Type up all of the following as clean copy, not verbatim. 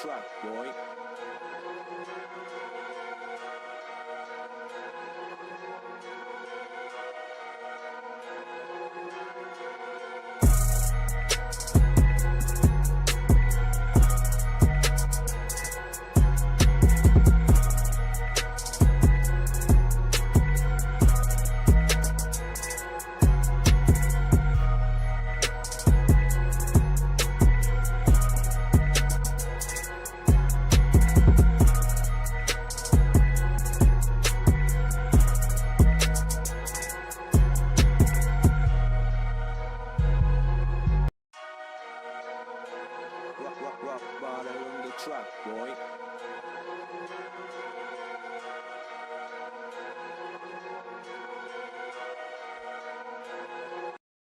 track, boy. Rock, baller on the track, boy.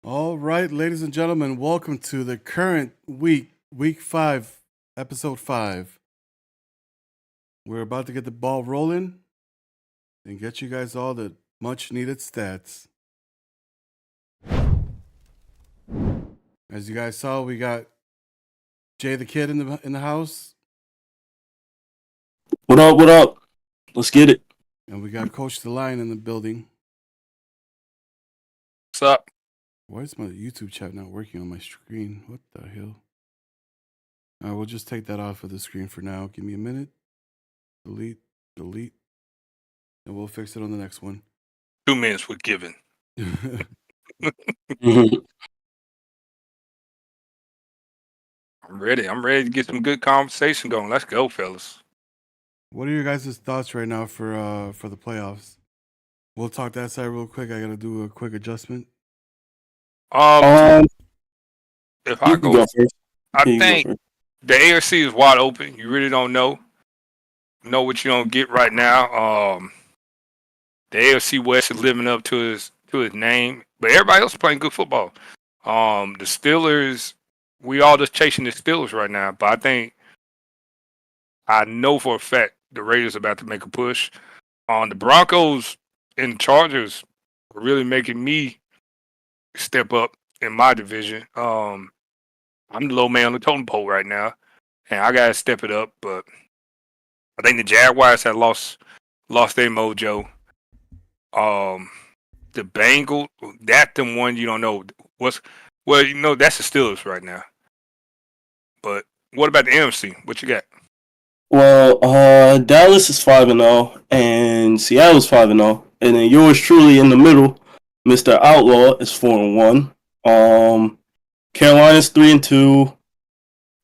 All right, ladies and gentlemen, welcome to the current week 5, episode 5. We're about to get the ball rolling and get you guys all the much needed stats. As you guys saw, we got Jay the Kid in the house, What up? What up? Let's get it. and we got Coach the Lion in the building. What's up? Why is my YouTube chat not working on my screen? What the hell? All right, we'll just take that off of the screen for now. Give me a minute. Delete, and we'll fix it on the next one. 2 minutes were given. Mhm. I'm ready. I'm ready to get some good conversation going. Let's go, fellas. What are your guys' thoughts right now for the playoffs? We'll talk that side real quick. I gotta do a quick adjustment. If You I can go, go first. I You can go think first. the AFC is wide open. You really don't know what you don't get right now. The AFC West is living up to his name, but everybody else is playing good football. The Steelers, we all just chasing the Steelers right now, but I know for a fact the Raiders are about to make a push. The Broncos and Chargers are really making me step up in my division. I'm the low man on the totem pole right now, and I gotta step it up. But I think the Jaguars have lost their mojo. The Bengals, that's the one you don't know that's the Steelers right now. But what about the NFC? What you got? Well, Dallas is 5-0, and Seattle's 5-0, and then yours truly in the middle, Mr. Outlaw is 4-1. Carolina's 3-2.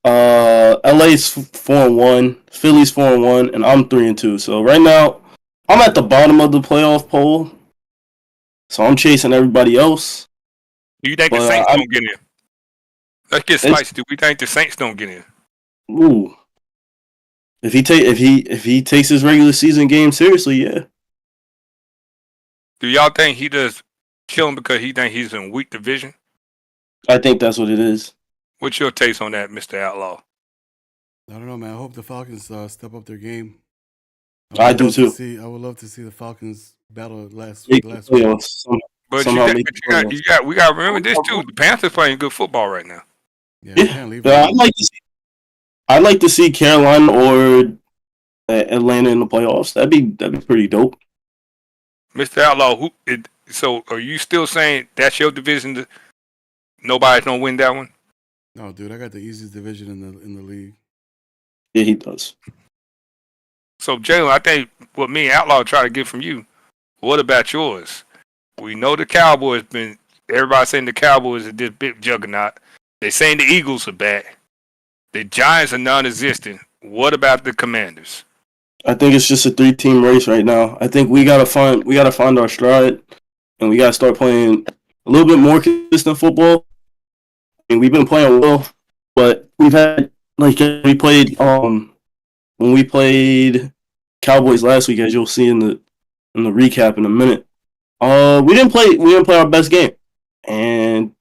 LA's 4-1. Philly's 4-1, and I'm 3-2. So right now, I'm at the bottom of the playoff poll. So I'm chasing everybody else. Do you think the Well, Saints don't get in? Let's get spicy. Do we think the Saints don't get in? Ooh. If he takes his regular season game seriously, yeah. Do y'all think he does kill him because he think he's in weak division? I think that's what it is. What's your taste on that, Mr. Outlaw? I don't know, man. I hope the Falcons step up their game. I do too. I would love to see the Falcons battle last They- week. you know, But somehow we make the playoffs. got to remember this too. The Panthers playing good football right now. Yeah, we Yeah, can't leave but them. I'd like to see Carolina or Atlanta in the playoffs. That'd be pretty dope. Mr. Outlaw, so are you still saying that's your division? Nobody's gonna win that one. No, dude, I got the easiest division in the league. Yeah, he does. So Jalen, I think what me and Outlaw try to get from you. What about yours? We know the Cowboys everybody saying the Cowboys are this big juggernaut. They saying the Eagles are bad. The Giants are non-existent. What about the Commanders? I think it's just a 3-team race right now. I think we gotta find our stride, and we gotta start playing a little bit more consistent football. I mean, we've been playing well, but we've had we played when we played Cowboys last week, as you'll see in the recap in a minute. We didn't play our best game, and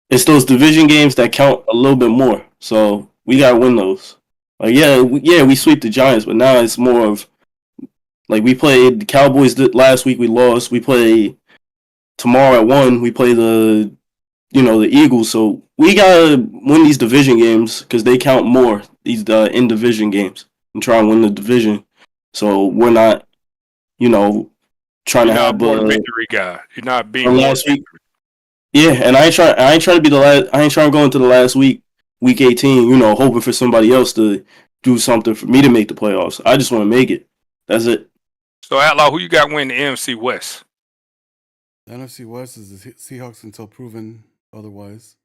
it's those division games that count a little bit more. So we gotta win those. We sweep the Giants, but now it's more of like we played the Cowboys last week. We lost. We play tomorrow at 1. We play the the Eagles. So we gotta win these division games because they count more, these in division games, and try and win the division. So we're not, trying You're to not have more victory guy. You're not being from more last week. Yeah, and I ain't trying to be the last. I ain't trying to go into the last week 18. Hoping for somebody else to do something for me to make the playoffs. I just want to make it. That's it. So Outlaw, who you got winning the NFC West? The NFC West is the Seahawks until proven otherwise.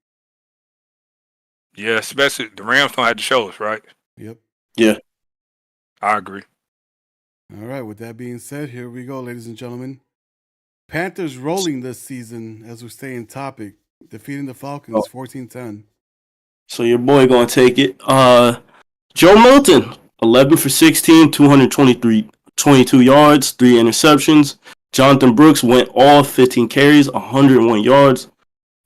Yeah, especially the Rams don't have to show us, right? Yep. Yeah. I agree. All right. With that being said, here we go, ladies and gentlemen. Panthers rolling this season as we stay in topic, defeating the Falcons 14-10. So your boy gonna take it. Joe Milton, 11 for 16, 22 yards, 3 interceptions. Jonathan Brooks went off, 15 carries, 101 yards.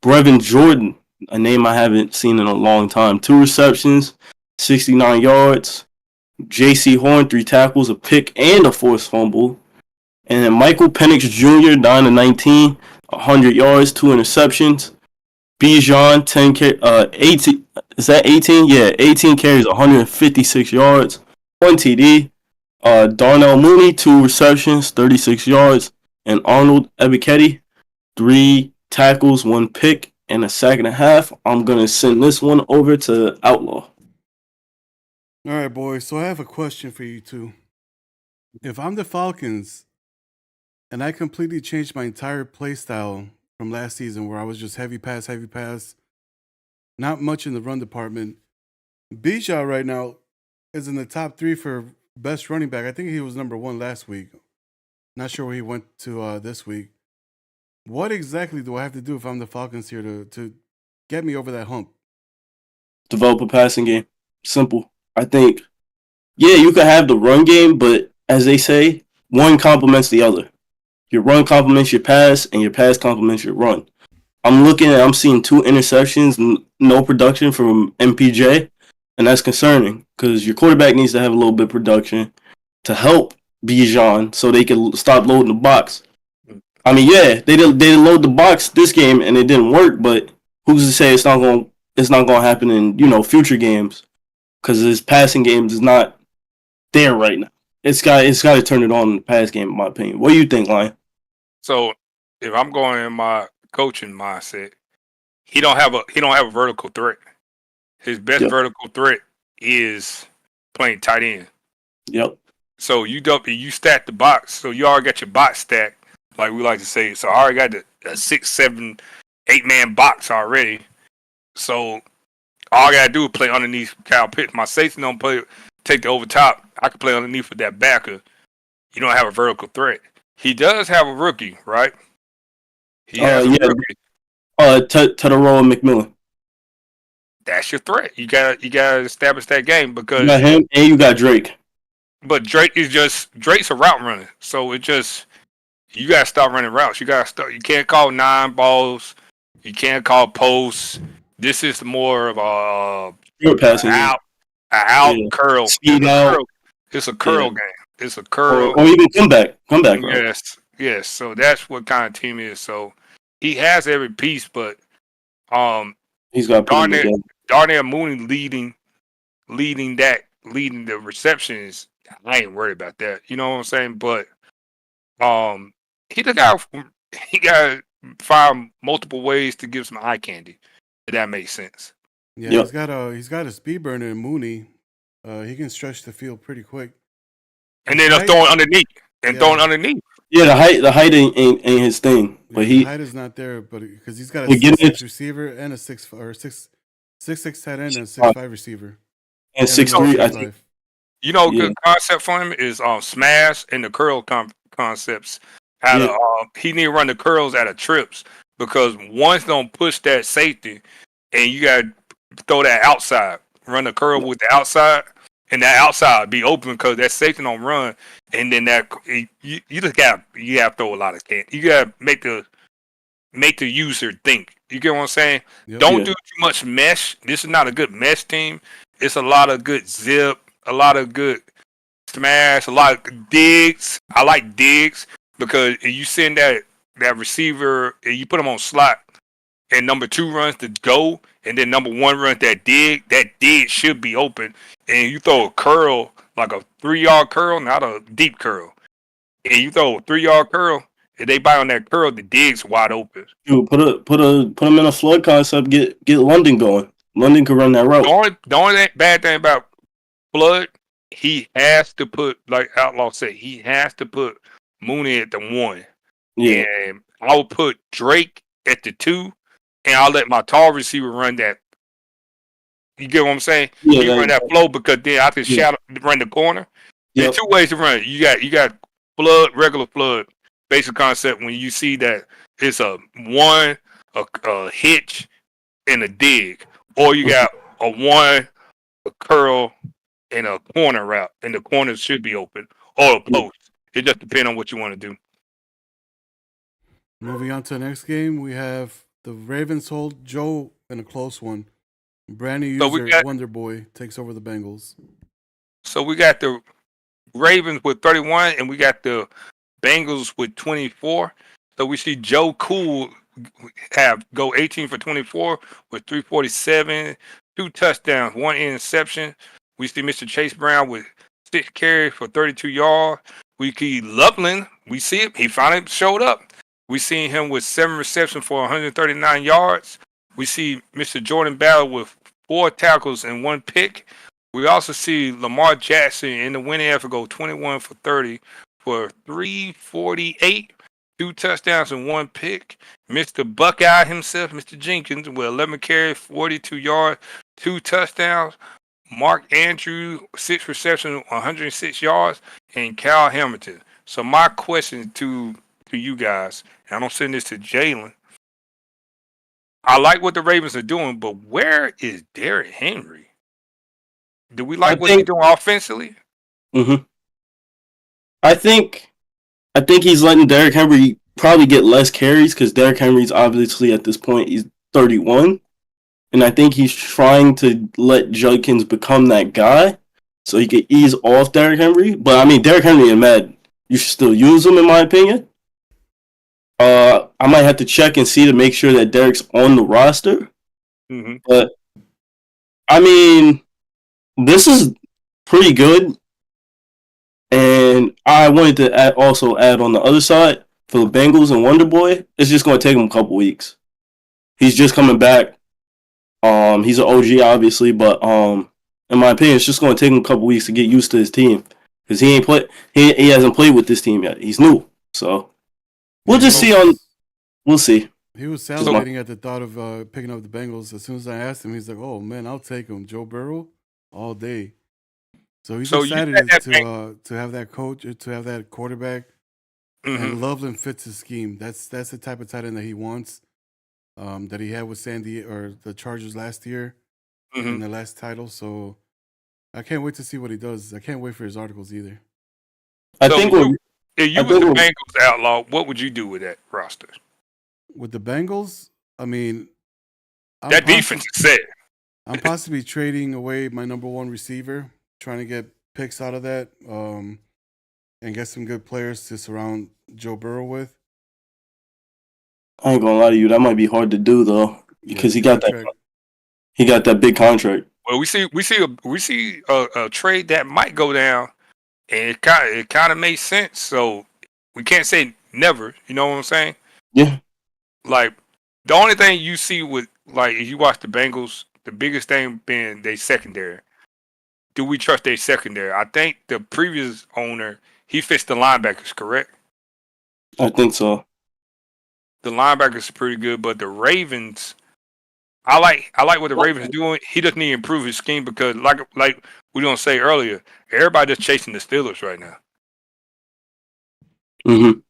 Brevin Jordan, a name I haven't seen in a long time, 2 receptions, 69 yards. J.C. Horn, 3 tackles, a pick, and a forced fumble. And then Michael Penix Jr., 9 to 19, 100 yards, 2 interceptions. Bijan, 18. Is that 18? Yeah, 18 carries, 156 yards, 1 TD. Darnell Mooney, 2 receptions, 36 yards. And Arnold Ebiketie, 3 tackles, 1 pick, and a sack and a half. I'm going to send this one over to Outlaw. All right, boys. So I have a question for you two. If I'm the Falcons and I completely changed my entire play style from last season where I was just heavy pass, not much in the run department, Bijan right now is in the top 3 for best running back. I think he was number 1 last week. Not sure where he went to this week. What exactly do I have to do if I'm the Falcons here to get me over that hump? Develop a passing game. Simple. I think, yeah, you could have the run game, but as they say, one complements the other. Your run complements your pass, and your pass complements your run. I'm seeing 2 interceptions, no production from MPJ, and that's concerning because your quarterback needs to have a little bit of production to help Bijan so they can stop loading the box. I mean, yeah, they load the box this game and it didn't work, but who's to say it's not going to happen in future games? Because his passing games is not there right now. It's got to turn it on in the pass game, in my opinion. What do you think, Lion? So if I'm going in my coaching mindset, he don't have a vertical threat. His best vertical threat is playing tight end. Yep. So you stack the box. So you already got your box stacked, like we like to say. So I already got the 6, 7, 8-man box already. So all I gotta do is play underneath Kyle Pitts. My safety don't take the over top. I can play underneath with that backer. You don't have a vertical threat. He does have a rookie, right? He has a rookie. Tedoroa McMillan. That's your threat. You gotta establish that game because you got him and you got Drake. But Drake's a route runner, so you gotta start running routes. You can't call 9 balls. You can't call posts. This is more of a curl. Speed out. It's a curl game. It's a curl. Or even comeback. Yes. So that's what kind of team it is. So he has every piece, but he's got Darnell Mooney leading the receptions. I ain't worried about that. You know what I'm saying? But he got to find multiple ways to give some eye candy. If that makes sense. Yeah, he's got a speed burner in Mooney. He can stretch the field pretty quick. And then throwing underneath. Yeah, the height ain't his thing. But the height is not there, but because he's got a 6'6" receiver and a 6'6" tight end and a 6'5" receiver. And 6'3", I think. Good concept for him is smash and the curl concepts. He need to run the curls out of trips because one's gonna push that safety, and you gotta throw that outside. Run the curl with the outside, and that outside be open because that safety don't run, and then you have to throw a lot of can. You gotta make the user think. You get what I'm saying? Yep. Don't do too much mesh. This is not a good mesh team. It's a lot of good zip, a lot of good smash, a lot of digs. I like digs because you send that receiver and you put him on slot and number 2 runs the go, and then number 1 runs that dig should be open. And you throw a curl, like a 3-yard curl, not a deep curl. And you throw a 3-yard curl, and they buy on that curl, the dig's wide open. Dude, put them in a flood concept. Get London going. London could run that route. The only bad thing about Flood, he has to put, like Outlaw said, he has to put Mooney at the 1. Yeah. And I will put Drake at the 2, and I'll let my tall receiver run that. You get what I'm saying? Yeah, He run that flow because then I can run the corner. Yep. There's 2 ways to run it. You got flood, regular flood, basic concept. When you see that it's a hitch, and a dig, or you got a 1, a curl, and a corner route, and the corners should be open, or a post. It just depends on what you want to do. Moving on to the next game, we have the Ravens hold Joe in a close one. Brand new user Wonder Boy takes over the Bengals. So we got the Ravens with 31, and we got the Bengals with 24. So we see Joe Cool go 18 for 24 with 347, 2 touchdowns, 1 interception. We see Mr. Chase Brown with 6 carries for 32 yards. We see Loveland. We see him. He finally showed up. We see him with 7 receptions for 139 yards. We see Mr. Jordan Battle with 4 tackles and 1 pick. We also see Lamar Jackson in the winning effort go 21 for 30 for 348, 2 touchdowns and 1 pick. Mr. Buckeye himself, Mr. Jenkins, with 11 carries, 42 yards, 2 touchdowns. Mark Andrew, 6 receptions, 106 yards, and Kyle Hamilton. So my question to you guys, and I'm going to send this to Jalen. I like what the Ravens are doing, but where is Derrick Henry? Do we like what he's doing offensively? Mm-hmm. I think he's letting Derrick Henry probably get less carries because Derrick Henry's obviously at this point he's 31, and I think he's trying to let Judkins become that guy so he can ease off Derrick Henry. But I mean, Derrick Henry and Mad, you should still use him in my opinion. I might have to check and see to make sure that Derrick's on the roster. Mm-hmm. But I mean, this is pretty good. And I wanted to also add on the other side for the Bengals and Wonder Boy. It's just going to take him a couple weeks. He's just coming back. He's an OG, obviously, but in my opinion, it's just going to take him a couple weeks to get used to his team because he hasn't played with this team yet. He's new, so we'll just see. We'll see. He was salivating at the thought of picking up the Bengals. As soon as I asked him, he's like, "Oh man, I'll take him, Joe Burrow, all day." So he's excited to have that coach, to have that quarterback, and Loveland fits his scheme. That's the type of tight end that he wants, that he had with Sandy or the Chargers last year in the last title. So I can't wait to see what he does. I can't wait for his articles either. If you were the Bengals Outlaw, what would you do with that roster? With the Bengals, I mean, that defense is set. I'm possibly trading away my number 1 receiver, trying to get picks out of that, and get some good players to surround Joe Burrow with. I ain't gonna lie to you, that might be hard to do though, because he got that big contract. Well, we see a trade that might go down, and it kind of makes sense. So we can't say never. You know what I'm saying? Yeah. Like the only thing you see with if you watch the Bengals, the biggest thing being their secondary. Do we trust their secondary? I think the previous owner, he fixed the linebackers, correct? I think so. The linebackers are pretty good, but the Ravens, I like what the Ravens are doing. He just need to improve his scheme because, like we don't say earlier, everybody just chasing the Steelers right now. Mm-hmm.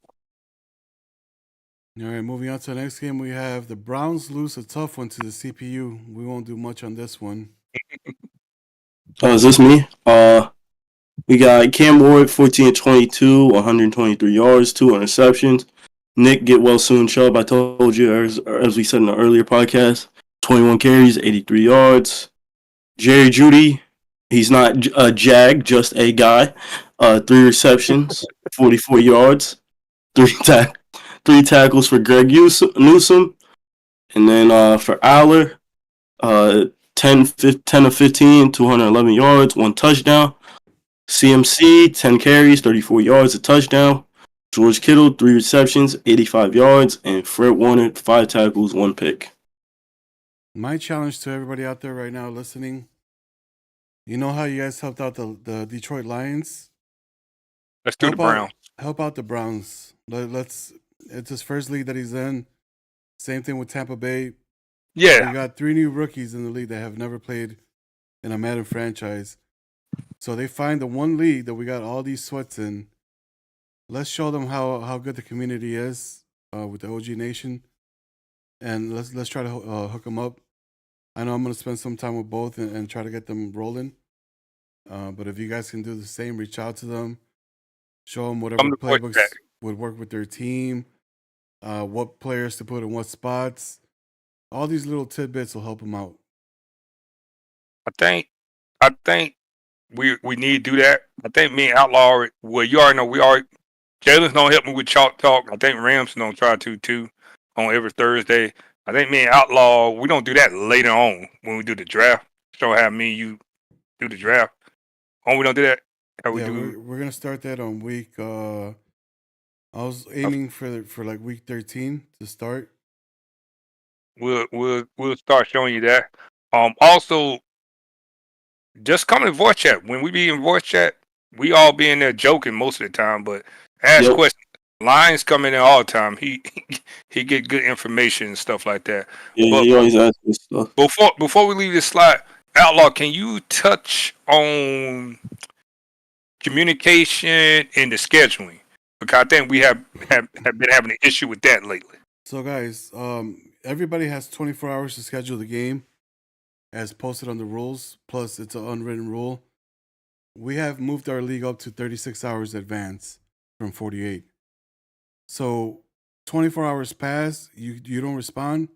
All right, moving on to the next game, we have the Browns lose a tough one to the CPU. We won't do much on this one. Is this me? We got Cam Ward, 14-22, 123 yards, 2 interceptions. Nick get well soon Chubb, I told you, as we said in the earlier podcast, 21 carries, 83 yards. Jerry Jeudy, he's not a jag, just a guy. 3 receptions, 44 yards, 3 tackles for Greg Newsome. And then for Aller, 10 of 15, 211 yards, 1 touchdown. CMC, 10 carries, 34 yards, a touchdown. George Kittle, 3 receptions, 85 yards. And Fred Warner, 5 tackles, 1 pick. My challenge to everybody out there right now listening, you know how you guys helped out the Detroit Lions? Let's do the Browns. Help out the Browns. It's his first league that he's in. Same thing with Tampa Bay. Yeah. We got 3 new rookies in the league that have never played in a Madden franchise. So they find the one league that we got all these sweats in. Let's show them how good the community is with the OG Nation. And let's try to hook them up. I know I'm going to spend some time with both and try to get them rolling. But if you guys can do the same, reach out to them. Show them whatever playbooks would work with their team. What players to put in what spots. All these little tidbits will help them out. I think we need to do that. I think me and Outlaw, well, you already know Jalen's gonna help me with Chalk Talk. I think Rams gonna try to too on every Thursday. I think me and Outlaw, we don't do that later on when we do the draft. Show how me and you do the draft. Oh, we don't do that. We're gonna start that on week. I was aiming for like week 13 to start. We'll start showing you that. Also, just come in voice chat. When we be in voice chat, we all be in there joking most of the time, but ask questions. Lions come in there all the time. He get good information and stuff like that. Yeah, but he always asks me stuff. Before we leave this slide, Outlaw, can you touch on communication and the scheduling? Because I think we have been having an issue with that lately. So guys, everybody has 24 hours to schedule the game as posted on the rules. Plus, it's an unwritten rule. We have moved our league up to 36 hours advance from 48. So 24 hours pass, you don't respond,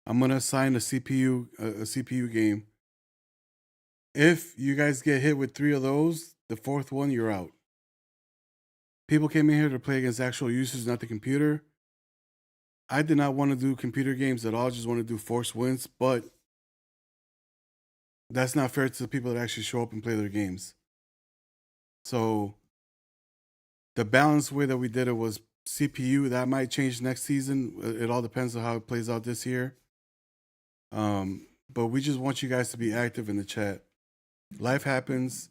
I'm going to assign a CPU game. If you guys get hit with 3 of those, the 4th one, you're out. People came in here to play against actual users, not the computer. I did not want to do computer games at all. I just want to do forced wins, but that's not fair to the people that actually show up and play their games. So the balanced way that we did it was CPU. That might change next season. It all depends on how it plays out this year. But we just want you guys to be active in the chat. Life happens.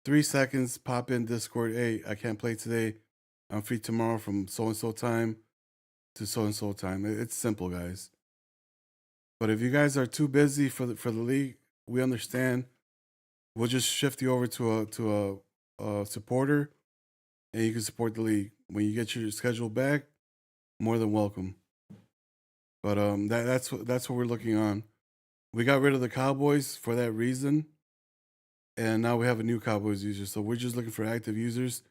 3 seconds, pop in Discord. Hey, I can't play today. I'm free tomorrow from so-and-so time to so-and-so time. It's simple, guys. But if you guys are too busy for the league, we understand. We'll just shift you over to a supporter, and you can support the league. When you get your schedule back, more than welcome. But that's what we're looking on. We got rid of the Cowboys for that reason, and now we have a new Cowboys user. So we're just looking for active users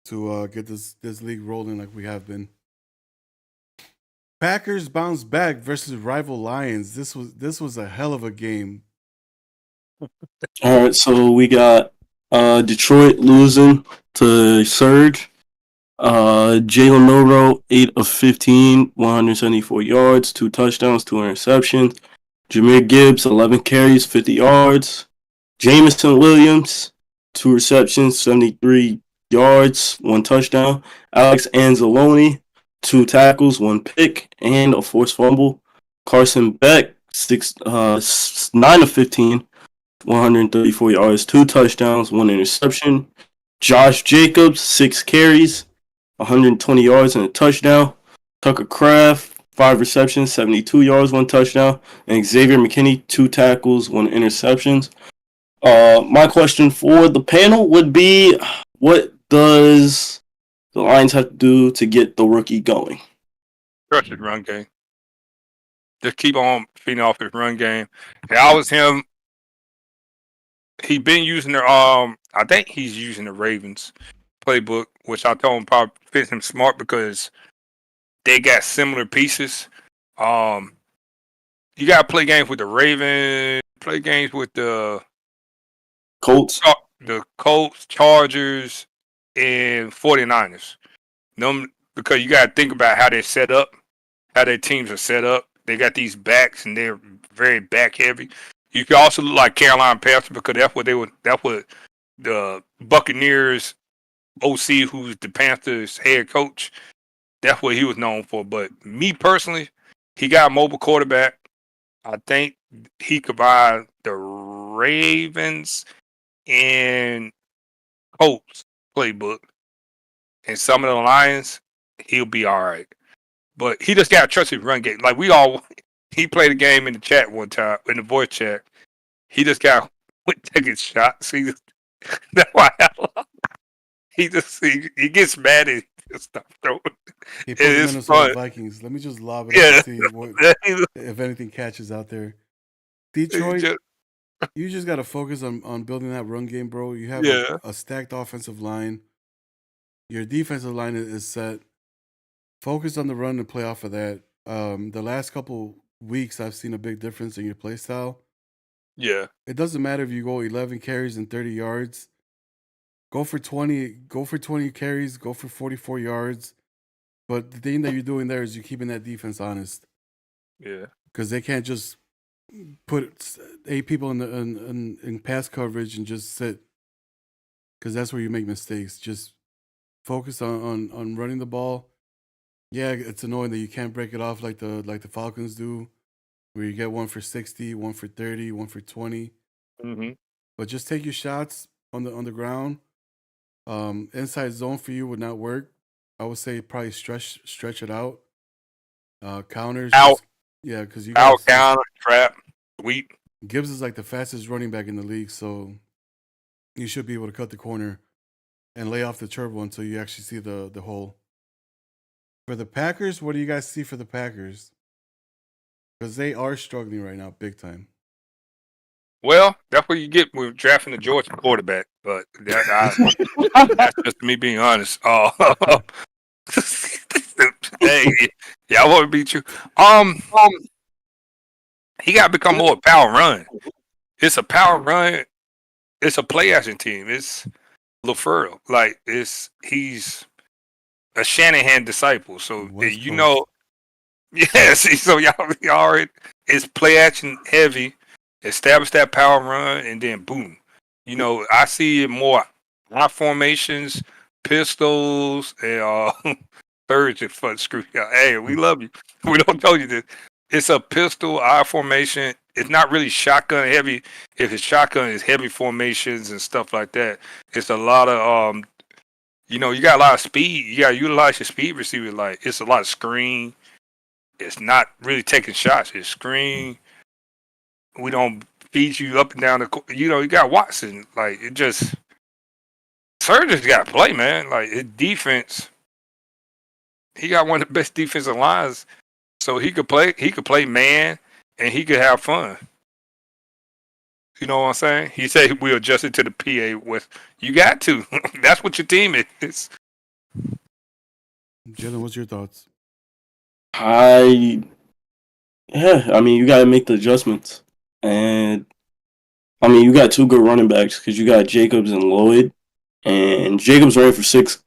to get this league rolling like we have been. Packers bounce back versus rival Lions. This was a hell of a game. All right, so we got Detroit losing to Surge. Jalen Milroe, 8 of 15, 174 yards, 2 touchdowns, 2 interceptions. Jahmyr Gibbs, 11 carries, 50 yards. Jameson Williams, 2 receptions, 73 yards, 1 touchdown. Alex Anzalone, 2 tackles, 1 pick, and a forced fumble. Carson Beck, 9 of 15, 134 yards, 2 touchdowns, 1 interception. Josh Jacobs, 6 carries, 120 yards, and a touchdown. Tucker Kraft, 5 receptions, 72 yards, 1 touchdown. And Xavier McKinney, 2 tackles, 1 interceptions. My question for the panel would be, what does the Lions have to do to get the rookie going? Crush his run game. Just keep on feeding off his run game. And I was him. He been using their I think he's using the Ravens playbook, which I told him probably fits him smart because they got similar pieces. You gotta play games with the Ravens, play games with the Colts, Chargers, and 49ers. Them, because you gotta think about how they're set up, how their teams are set up. They got these backs, and they're very back heavy. You can also look like Carolina Panthers because that's what they were. That's what the Buccaneers OC, who's the Panthers head coach, that's what he was known for. But me personally, he got a mobile quarterback. I think he could buy the Ravens and Colts playbook and some of the Lions. He'll be all right. But he just got to trust his run game. Like he played a game in the chat one time, in the voice chat. He just got taking shots. That's why he gets mad and stuff. He put It the is Minnesota fun. Vikings. Let me just lob it Yeah. up to see if anything catches out there. Detroit, you just got to focus on building that run game, bro. You have a stacked offensive line. Your defensive line is set. Focus on the run and play off of that. The last couple weeks, I've seen a big difference in your play style. Yeah. It doesn't matter if you go 11 carries and 30 yards. Go for 20. Go for 20 carries. Go for 44 yards. But the thing that you're doing there is you're keeping that defense honest. Yeah. Because they can't just put 8 people in pass coverage and just sit. Because that's where you make mistakes. Just focus on running the ball. Yeah, it's annoying that you can't break it off like the Falcons do, where you get one for 60, one for 30, one for 20. Mm-hmm. But just take your shots on the ground. Inside zone for you would not work. I would say probably stretch it out. Counters Out. Because you Out, counter, trap, sweep. Gibbs is like the fastest running back in the league, so you should be able to cut the corner and lay off the turbo until you actually see the hole. For the Packers, what do you guys see for the Packers? Because they are struggling right now, big time. Well, that's what you get with drafting the Georgia quarterback. But that's just me being honest. Hey, yeah, I want to beat you. He got to become more power run. It's a power run. It's a play action team. It's LaFleur. Like he's a Shanahan disciple. So West you Coast. know, yes. So y'all already it's play action heavy. Establish that power run, and then boom. You know, I see it more I formations, pistols, and thirds and foot screw. Hey, we love you. We don't tell you this. It's a pistol I formation. It's not really shotgun heavy. If it's shotgun, it's heavy formations and stuff like that. It's a lot of you know, you got a lot of speed. You got to utilize your speed receiver. Like it's a lot of screen. It's not really taking shots. It's screen. We don't feed you up and down the. You know, you got Watson. Like it just. Surgeon's got to play, man. Like his defense. He got one of the best defensive lines, so he could play. He could play man, and he could have fun. You know what I'm saying? He said we adjusted to the PA with. You got to. That's what your team is. Jalen, what's your thoughts? I mean, you got to make the adjustments. And, I mean, you got 2 good running backs because you got Jacobs and Lloyd. And Jacobs had 6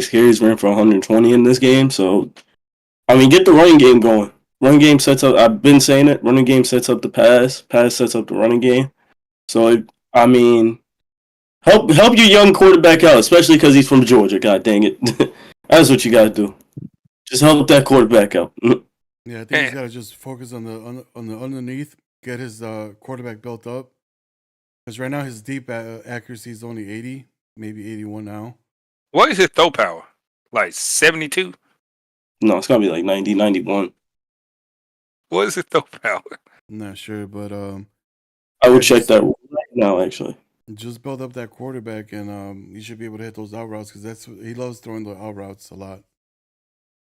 carries, ran for 120 in this game. So, I mean, get the running game going. Running game sets up, I've been saying it, running game sets up the pass. Pass sets up the running game. So, I mean, help your young quarterback out, especially because he's from Georgia. God dang it. That's what you got to do. Just help that quarterback out. Yeah, I think he's got to just focus on the underneath, get his quarterback built up. Because right now his deep accuracy is only 80, maybe 81 now. What is his throw power? Like 72? No, it's got to be like 90, 91. What is his throw power? I'm not sure, but I would check that right now, actually. just build up that quarterback, and you should be able to hit those out routes because he loves throwing the out routes a lot.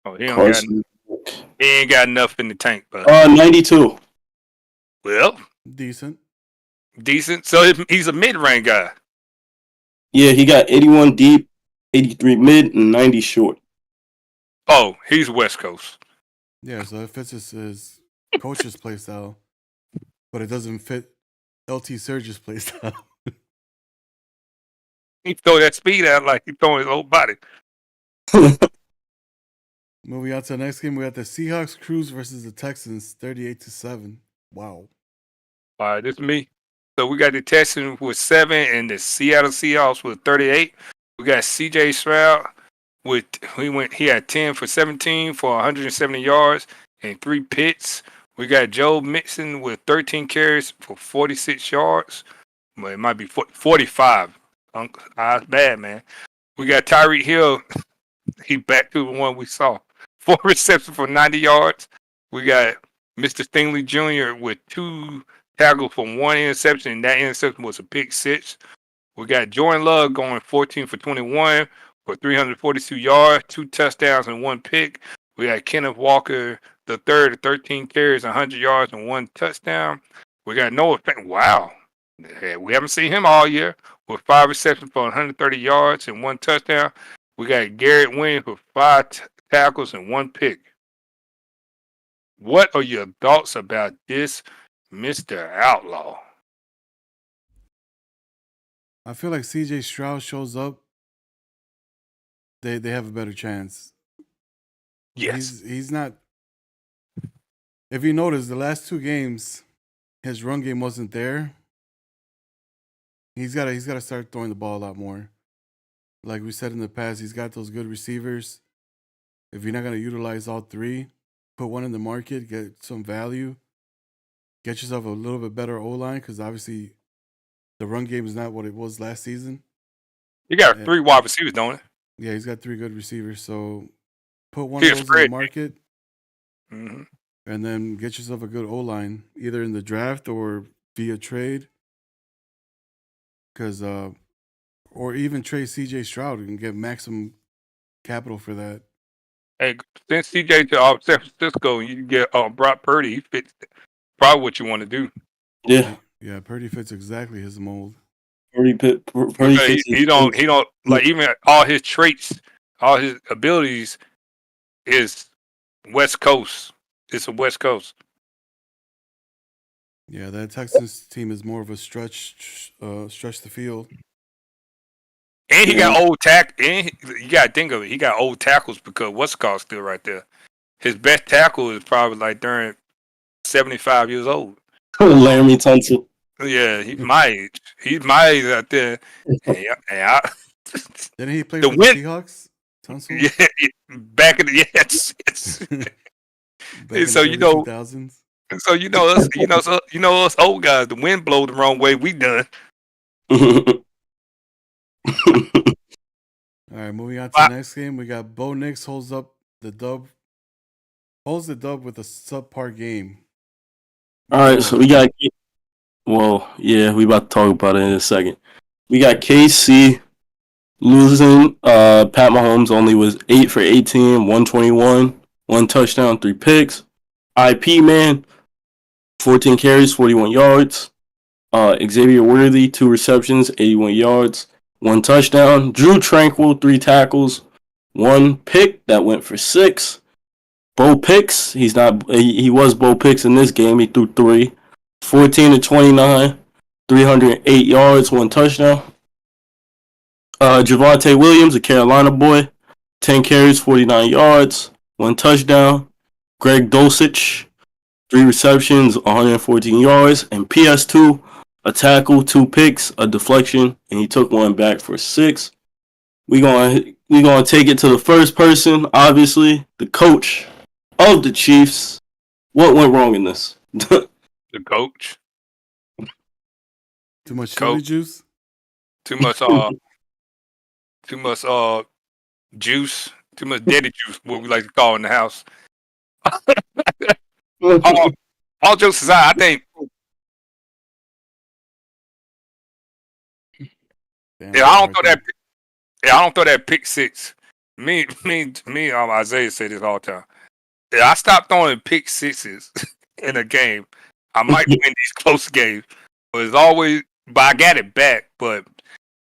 Oh, he ain't got enough in the tank, but 92. well, Decent. So he's a mid-range guy. Yeah, he got 81 deep, 83 mid, and 90 short. Oh, he's West Coast. Yeah, so it fits his coach's play style, but it doesn't fit LT Surge's play style. He throw that speed out like he throwing his whole body. Moving on to the next game, we got the Seahawks cruise versus the Texans, 38-7. Wow. All right, this is me. So we got the Texans with 7 and the Seattle Seahawks with 38. We got CJ Stroud he had 10 for 17 for 170 yards and 3 picks. We got Joe Mixon with 13 carries for 46 yards. Well, it might be 45. That's bad, man. We got Tyreek Hill. He back to the one we saw. 4 receptions for 90 yards. We got Mr. Stingley Jr. with 2 tackles for 1 interception, and that interception was a pick 6. We got Jordan Love going 14 for 21 for 342 yards, 2 touchdowns, and 1 pick. We got Kenneth Walker the third, 13 carries, 100 yards, and 1 touchdown. We got Noah Fant. Wow. We haven't seen him all year with 5 receptions for 130 yards and 1 touchdown. We got Garrett Williams with 5 tackles and 1 pick. What are your thoughts about this, Mr. Outlaw? I feel like CJ Stroud shows up, they have a better chance. Yes. He's not. If you notice, the last 2 games, his run game wasn't there. He's got to start throwing the ball a lot more. Like we said in the past, he's got those good receivers. If you're not going to utilize all 3, put one in the market, get some value, get yourself a little bit better O-line, because obviously the run game is not what it was last season. You got 3 wide receivers, don't it? Yeah, he's got 3 good receivers. So put one of those in the market, and then get yourself a good O-line, either in the draft or via trade. Because, or even trade CJ Stroud and get maximum capital for that. Hey, send CJ to San Francisco and you can get Brock Purdy. He fits probably what you want to do. Yeah. Yeah, Purdy fits exactly his mold. Purdy fits he don't like, even all his traits, all his abilities is West Coast. It's a West Coast. Yeah, that Texans team is more of a stretch the field. And he got old and you gotta think of it. He got old tackles because Westcott's still right there. His best tackle is probably like during 75 years old. Laramie Tunsil. Yeah, he's my age. He's my age out there. Didn't he play for the Seahawks? Tunsil? Yeah, back in the yes. So you know, 2000s. so you know us old guys. The wind blow the wrong way. We done. All right, moving on to the next game. We got Bo Nix holds the dub with a subpar game. All right, so we got. Well, yeah, we about to talk about it in a second. We got KC losing. Pat Mahomes only was 8 for 18, 121, 1 touchdown, 3 picks. IP man, 14 carries, 41 yards. Xavier Worthy, 2 receptions, 81 yards, 1 touchdown. Drew Tranquil, 3 tackles, 1 pick that went for 6. Bo Picks, he was Bo Picks in this game. He threw 3. 14 to 29, 308 yards, 1 touchdown. Javonte Williams, a Carolina boy, 10 carries, 49 yards, 1 touchdown. Greg Dulcich, 3 receptions, 114 yards. And PS2, a tackle, 2 picks, a deflection, and he took 1 back for 6. We gonna take it to the first person, obviously, the coach of the Chiefs. What went wrong in this? The coach. Too much chili juice? Too much juice. Too much daddy juice, what we like to call in the house. All jokes aside, I think I don't throw that pick 6. Me, Isaiah say this all the time. If I stop throwing pick 6s in a game, I might win these close games. But I got it back. But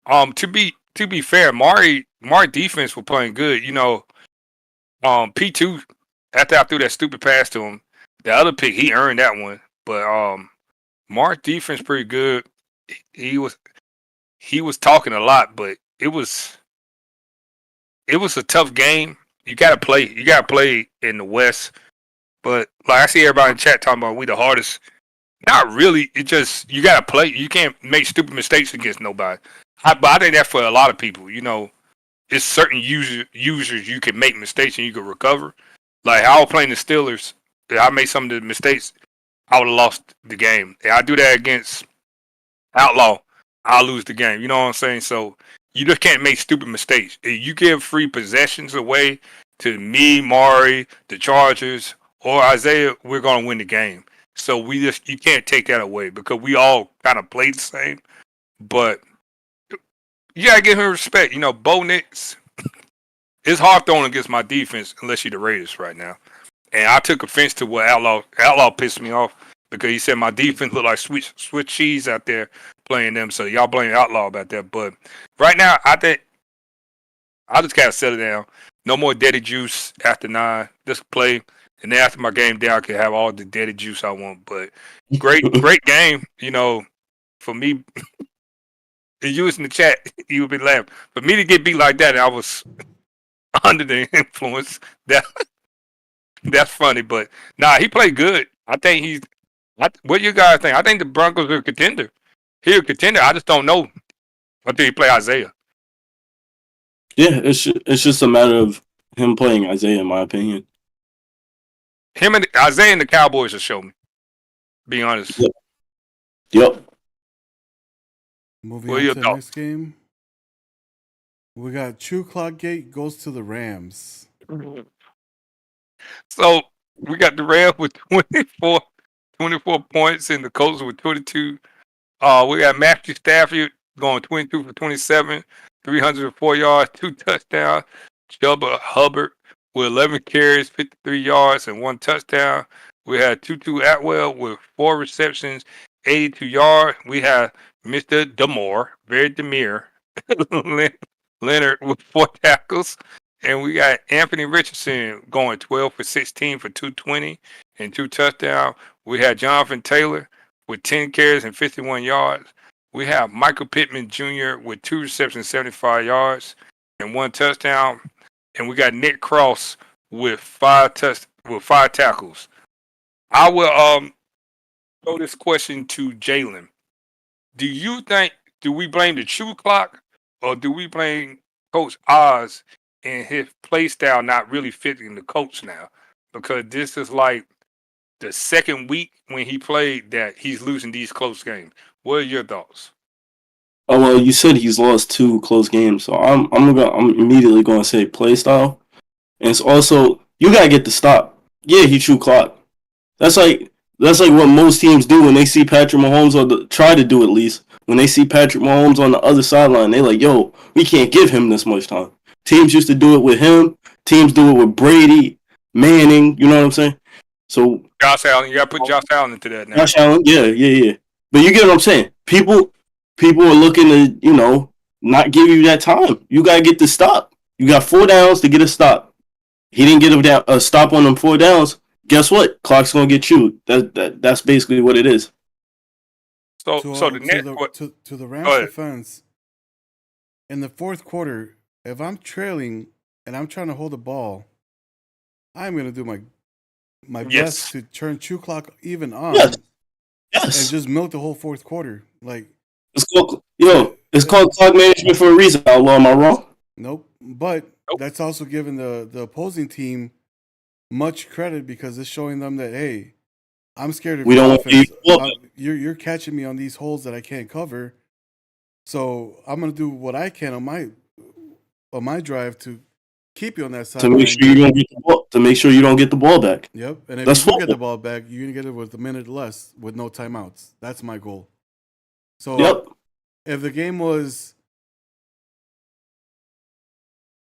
to be fair, Mari defense was playing good. You know, P2 after I threw that stupid pass to him, the other pick he earned that one. But Mar's defense pretty good. He was talking a lot, but it was a tough game. You gotta play. You gotta play in the West. But like I see everybody in chat talking about we the hardest. Not really. It just you gotta play. You can't make stupid mistakes against nobody. But I think that for a lot of people, it's certain users you can make mistakes and you can recover. Like I was playing the Steelers. If I made some of the mistakes, I would have lost the game. If I do that against Outlaw, I'll lose the game. You know what I'm saying? So you just can't make stupid mistakes. If you give free possessions away to me, Mari, the Chargers, or Isaiah, we're gonna win the game. So you can't take that away because we all kind of play the same. But you gotta give him respect. Bo Nix, it's hard throwing against my defense unless you're the Raiders right now. And I took offense to what Outlaw pissed me off because he said my defense looked like Swiss cheese out there playing them. So y'all blame Outlaw about that. But right now, I think I just gotta settle down. No more daddy juice after 9. Just play. And then after my game day, I can have all the daddy juice I want. But great game. For me, if you was in the chat, you would be laughing. For me to get beat like that, I was under the influence. That's funny. But nah, he played good. I think what you guys think? I think the Broncos are a contender. He's a contender. I just don't know until he play Isaiah. Yeah, it's just a matter of him playing Isaiah, in my opinion. Him and Isaiah and the Cowboys will show me. Be honest. Yep. Moving on to the next game. We got True Clock Gate goes to the Rams. So we got the Rams with 24 points and the Colts with 22. We got Matthew Stafford going 22 for 27, 304 yards, 2 touchdowns. Chuba Hubbard with 11 carries, 53 yards, and 1 touchdown. We had Tutu Atwell with 4 receptions, 82 yards. We had Mr. Demir Leonard with 4 tackles. And we got Anthony Richardson going 12 for 16 for 220 and 2 touchdowns. We had Jonathan Taylor with 10 carries and 51 yards. We have Michael Pittman Jr. with 2 receptions, 75 yards, and 1 touchdown. And we got Nick Cross with 5 tackles. I will throw this question to Jalen. Do we blame the True Clock or do we blame Coach Oz and his play style not really fitting the coach now? Because this is like the second week when he played that he's losing these close games. What are your thoughts? Oh well, you said he's lost 2 close games, so I'm immediately going to say play style, and it's also you gotta get the stop. Yeah, he True Clock. That's like what most teams do when they see Patrick Mahomes try to do at least when they see Patrick Mahomes on the other sideline. They like, yo, we can't give him this much time. Teams used to do it with him. Teams do it with Brady, Manning. You know what I'm saying? So Josh Allen, you got to put Josh Allen into that now. Josh Allen, yeah. But you get what I'm saying? People are looking to, not give you that time. You gotta get the stop. You got 4 downs to get a stop. He didn't get a stop on them 4 downs. Guess what? Clock's gonna get chewed. That's basically what it is. To the Rams defense, in the fourth quarter, if I'm trailing and I'm trying to hold the ball, I'm gonna do my best to turn True Clock even on. Yes. And just milk the whole fourth quarter. Like it's called clock management for a reason. Outlaw, am I wrong? Nope. But that's also giving the opposing team much credit because it's showing them that hey, I'm scared of your offense. You're catching me on these holes that I can't cover. So I'm gonna do what I can on my drive to keep you on that side. To make sure you don't get the ball. To make sure you don't get the ball back. Yep. And if you get the ball back, you're gonna get it with a minute less with no timeouts. That's my goal. So if the game was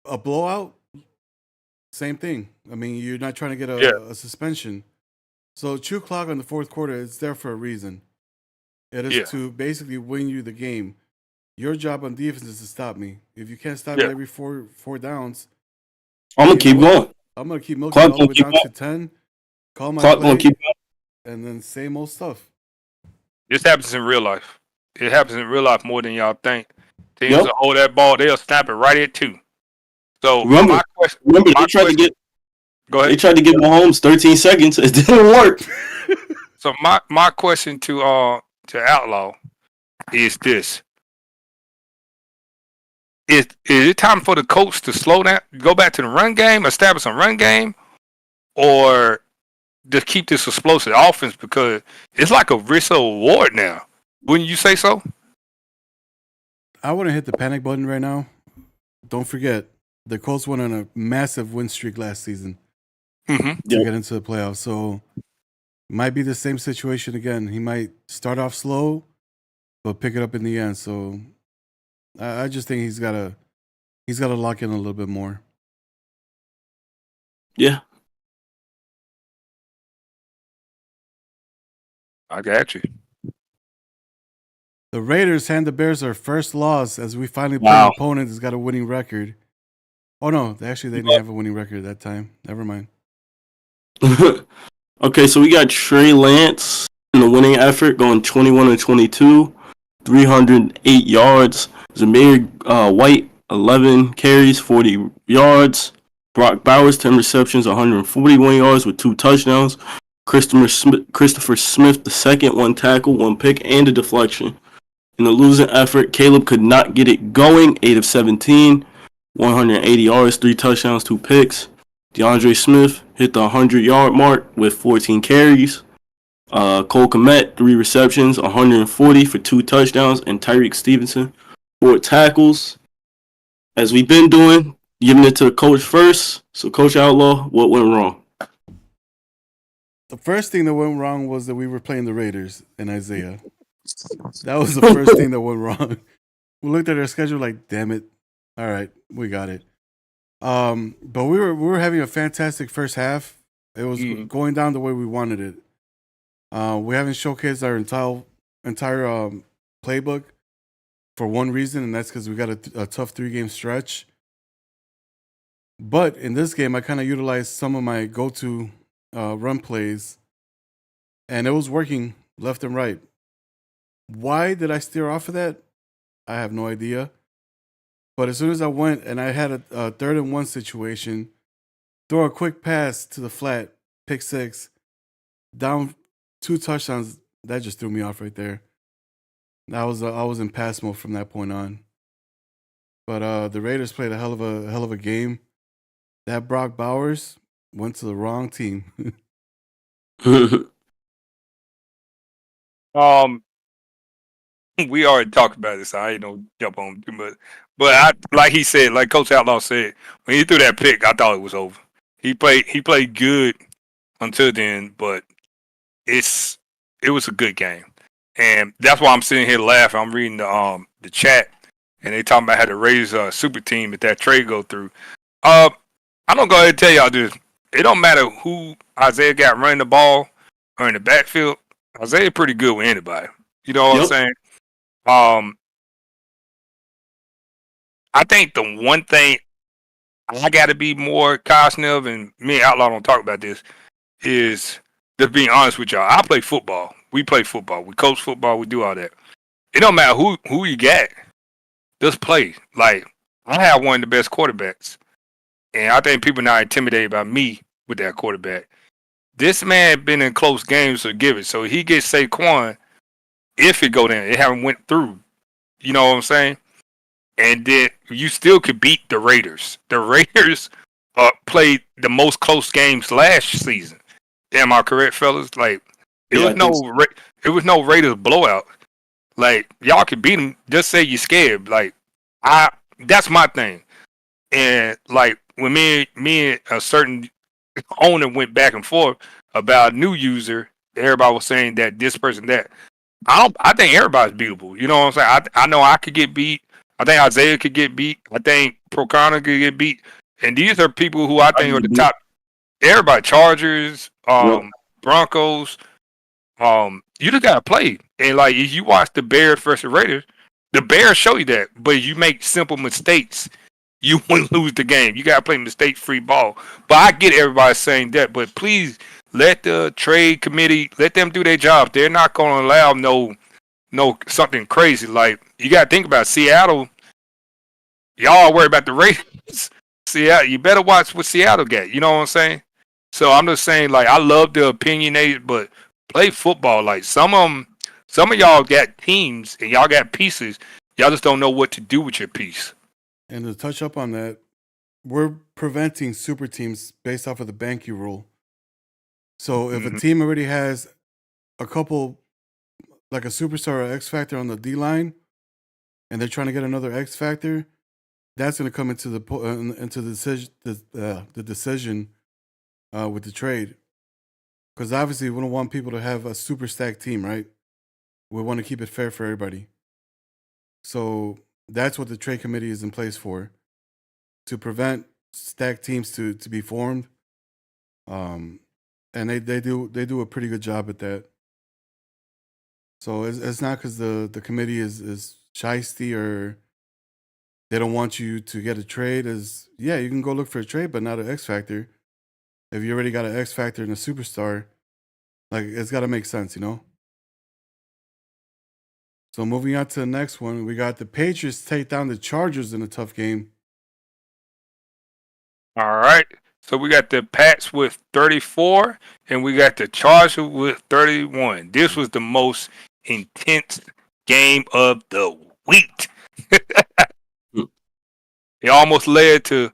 a blowout, same thing. I mean, you're not trying to get a suspension. So True Clock on the fourth quarter is there for a reason. It is to basically win you the game. Your job on defense is to stop me. If you can't stop me every four downs, I'm gonna keep going. I'm gonna keep milking all the way down to 10. Call my play, and then same old stuff. This happens in real life. It happens in real life more than y'all think. Teams will hold that ball, they'll snap it right at 2. So Remember, my question. remember My they tried to question. get Go they ahead. tried to give Mahomes 13 seconds. It didn't work. So my question to Outlaw is this: is it time for the coach to slow down, go back to the run game, establish a run game, or just keep this explosive offense because it's like a risk award now? Wouldn't you say so? I wouldn't hit the panic button right now. Don't forget, the Colts went on a massive win streak last season Mm-hmm. to Yeah. get into the playoffs. So might be the same situation again. He might start off slow, but pick it up in the end. So I just think he's gotta lock in a little bit more. Yeah. I got you. The Raiders hand the Bears their first loss as we finally play Wow. an opponent that's got a winning record. Oh no, they didn't have a winning record at that time. Never mind. Okay, so we got Trey Lance in the winning effort going 21-22, 308 yards. Zamir White 11 carries, 40 yards. Brock Bowers 10 receptions, 141 yards with 2 touchdowns. Christopher Smith the second, 1 tackle, 1 pick, and a deflection. In the losing effort, Caleb could not get it going. 8 of 17, 180 yards, 3 touchdowns, 2 picks. DeAndre Smith hit the 100-yard mark with 14 carries. Cole Kmet, 3 receptions, 140 for 2 touchdowns, and Tyreek Stevenson, 4 tackles. As we've been doing, giving it to the coach first. So, Coach Outlaw, what went wrong? The first thing that went wrong was that we were playing the Raiders and Isaiah. That was the first thing that went wrong. We looked at our schedule like, damn it. All right, we got it. But we were having a fantastic first half. It was going down the way we wanted it. We haven't showcased our entire playbook for one reason, and that's because we got a tough 3-game stretch. But in this game, I kind of utilized some of my go-to run plays, and it was working left and right. Why did I steer off of that? I have no idea. But as soon as I went and I had a 3rd and 1 situation, throw a quick pass to the flat, pick 6, down 2 touchdowns, that just threw me off right there. I was in pass mode from that point on. But the Raiders played a hell of a game. That Brock Bowers went to the wrong team. We already talked about this. So I ain't no jump on too much. But like he said, like Coach Outlaw said, when he threw that pick, I thought it was over. He played good until then, but it was a good game. And that's why I'm sitting here laughing. I'm reading the chat, and they talking about how to raise a super team if that trade go through. I'm gonna go ahead and tell y'all this. It don't matter who Isaiah got running the ball or in the backfield. Isaiah pretty good with anybody. You know what I'm saying? I think the one thing I got to be more cognizant of, and me and Outlaw don't talk about this, is just being honest with y'all. I play football. We play football. We coach football. We do all that. It don't matter who you got. Just play. Like, I have one of the best quarterbacks. And I think people not intimidated by me with that quarterback. This man been in close games, so give it. So he gets Saquon, if it go down, it haven't went through. You know what I'm saying? And then you still could beat the Raiders. The Raiders played the most close games last season. Am I correct, fellas? Like it was no Raiders blowout. Like y'all could beat them. Just say you're scared. Like that's my thing. And like when me and a certain owner went back and forth about a new user, everybody was saying that this person that. I think everybody's beatable. You know what I'm saying? I know I could get beat. I think Isaiah could get beat. I think Procana could get beat. And these are people who I think are the top. Everybody, Chargers, Broncos. You just gotta play. And like if you watch the Bears versus Raiders, the Bears show you that. But you make simple mistakes, you wouldn't lose the game. You gotta play mistake-free ball. But I get everybody saying that. But please let the trade committee let them do their job. They're not gonna allow no something crazy. Like you gotta think about Seattle. Y'all are worried about the Raiders. Seattle, you better watch what Seattle got. You know what I'm saying? So I'm just saying, like, I love the opinionated, but play football. Like some of y'all got teams and y'all got pieces. Y'all just don't know what to do with your piece. And to touch up on that, we're preventing super teams based off of the Banky rule. So if a team already has a couple, like a superstar or X factor on the D line, and they're trying to get another X factor, that's going to come into the decision with the trade. Because obviously we don't want people to have a super stacked team, right? We want to keep it fair for everybody. So that's what the trade committee is in place for, to prevent stacked teams to be formed. And they do a pretty good job at that. So it's not because the committee is shiesty or they don't want you to get a trade. Yeah, you can go look for a trade, but not an X factor. If you already got an X factor and a superstar, like it's got to make sense, you know. So moving on to the next one, we got the Patriots take down the Chargers in a tough game. All right. So we got the Pats with 34, and we got the Chargers with 31. This was the most intense game of the week. It almost led to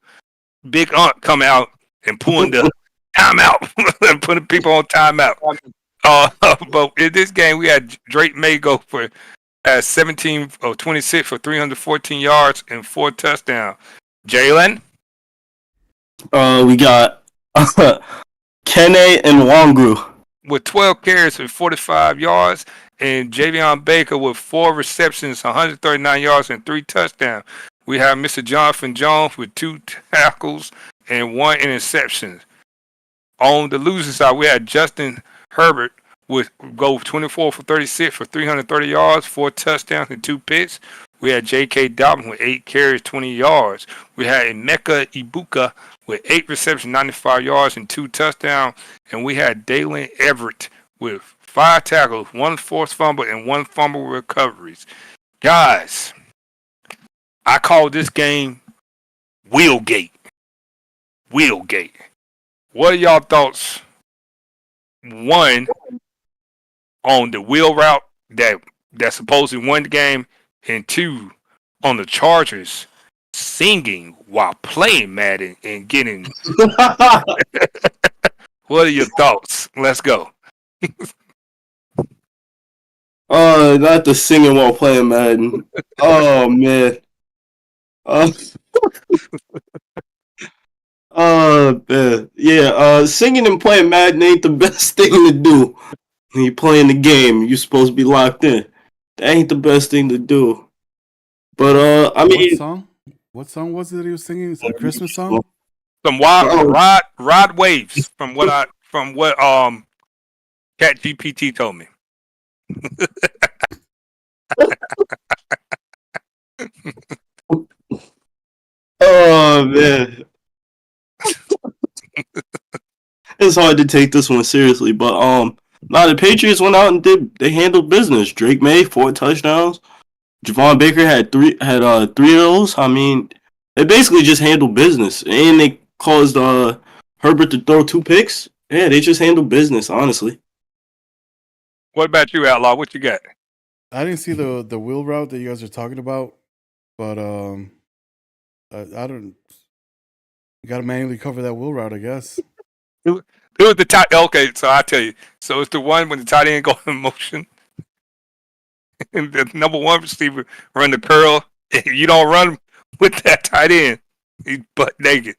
Big Aunt coming out and pulling the timeout and putting people on timeout. But in this game, we had Drake May go for 17 of 26 for 314 yards and 4 touchdowns. Jalen? We got Kene and Wangru with 12 carries and 45 yards, and Javion Baker with 4 receptions, 139 yards, and 3 touchdowns. We have Mr. Jonathan Jones with 2 tackles and 1 interception. On the losing side, we had Justin Herbert with go 24 for 36 for 330 yards, 4 touchdowns, and 2 picks. We had J.K. Dobbins with 8 carries, 20 yards. We had Emeka Ibuka with 8 receptions, 95 yards, and 2 touchdowns. And we had Dalen Everett with 5 tackles, 1 forced fumble, and 1 fumble recoveries. Guys, I call this game Wheelgate. Wheelgate. What are y'all thoughts? 1, on the wheel route that supposedly won the game, and 2, on the Chargers singing while playing Madden and getting. What are your thoughts? Let's go. Not the singing while playing Madden. Oh man. Man. Yeah. Singing and playing Madden ain't the best thing to do. When you're playing the game, you're supposed to be locked in. That ain't the best thing to do. But I mean, what song was it that he was singing? It's a Christmas song. Some rod waves from what ChatGPT told me. Oh man. It's hard to take this one seriously, but the Patriots went out and they handled business. Drake May 4 touchdowns. Javon Baker had three of those. I mean, they basically just handled business, and they caused Herbert to throw 2 picks. Yeah, they just handled business, honestly. What about you, Outlaw? What you got? I didn't see the wheel route that you guys are talking about, but I don't. You got to manually cover that wheel route, I guess. It was the tight. Okay, so I tell you. So it's the one when the tight end go in motion, and the number 1 receiver run the curl. And you don't run with that tight end. He's butt naked.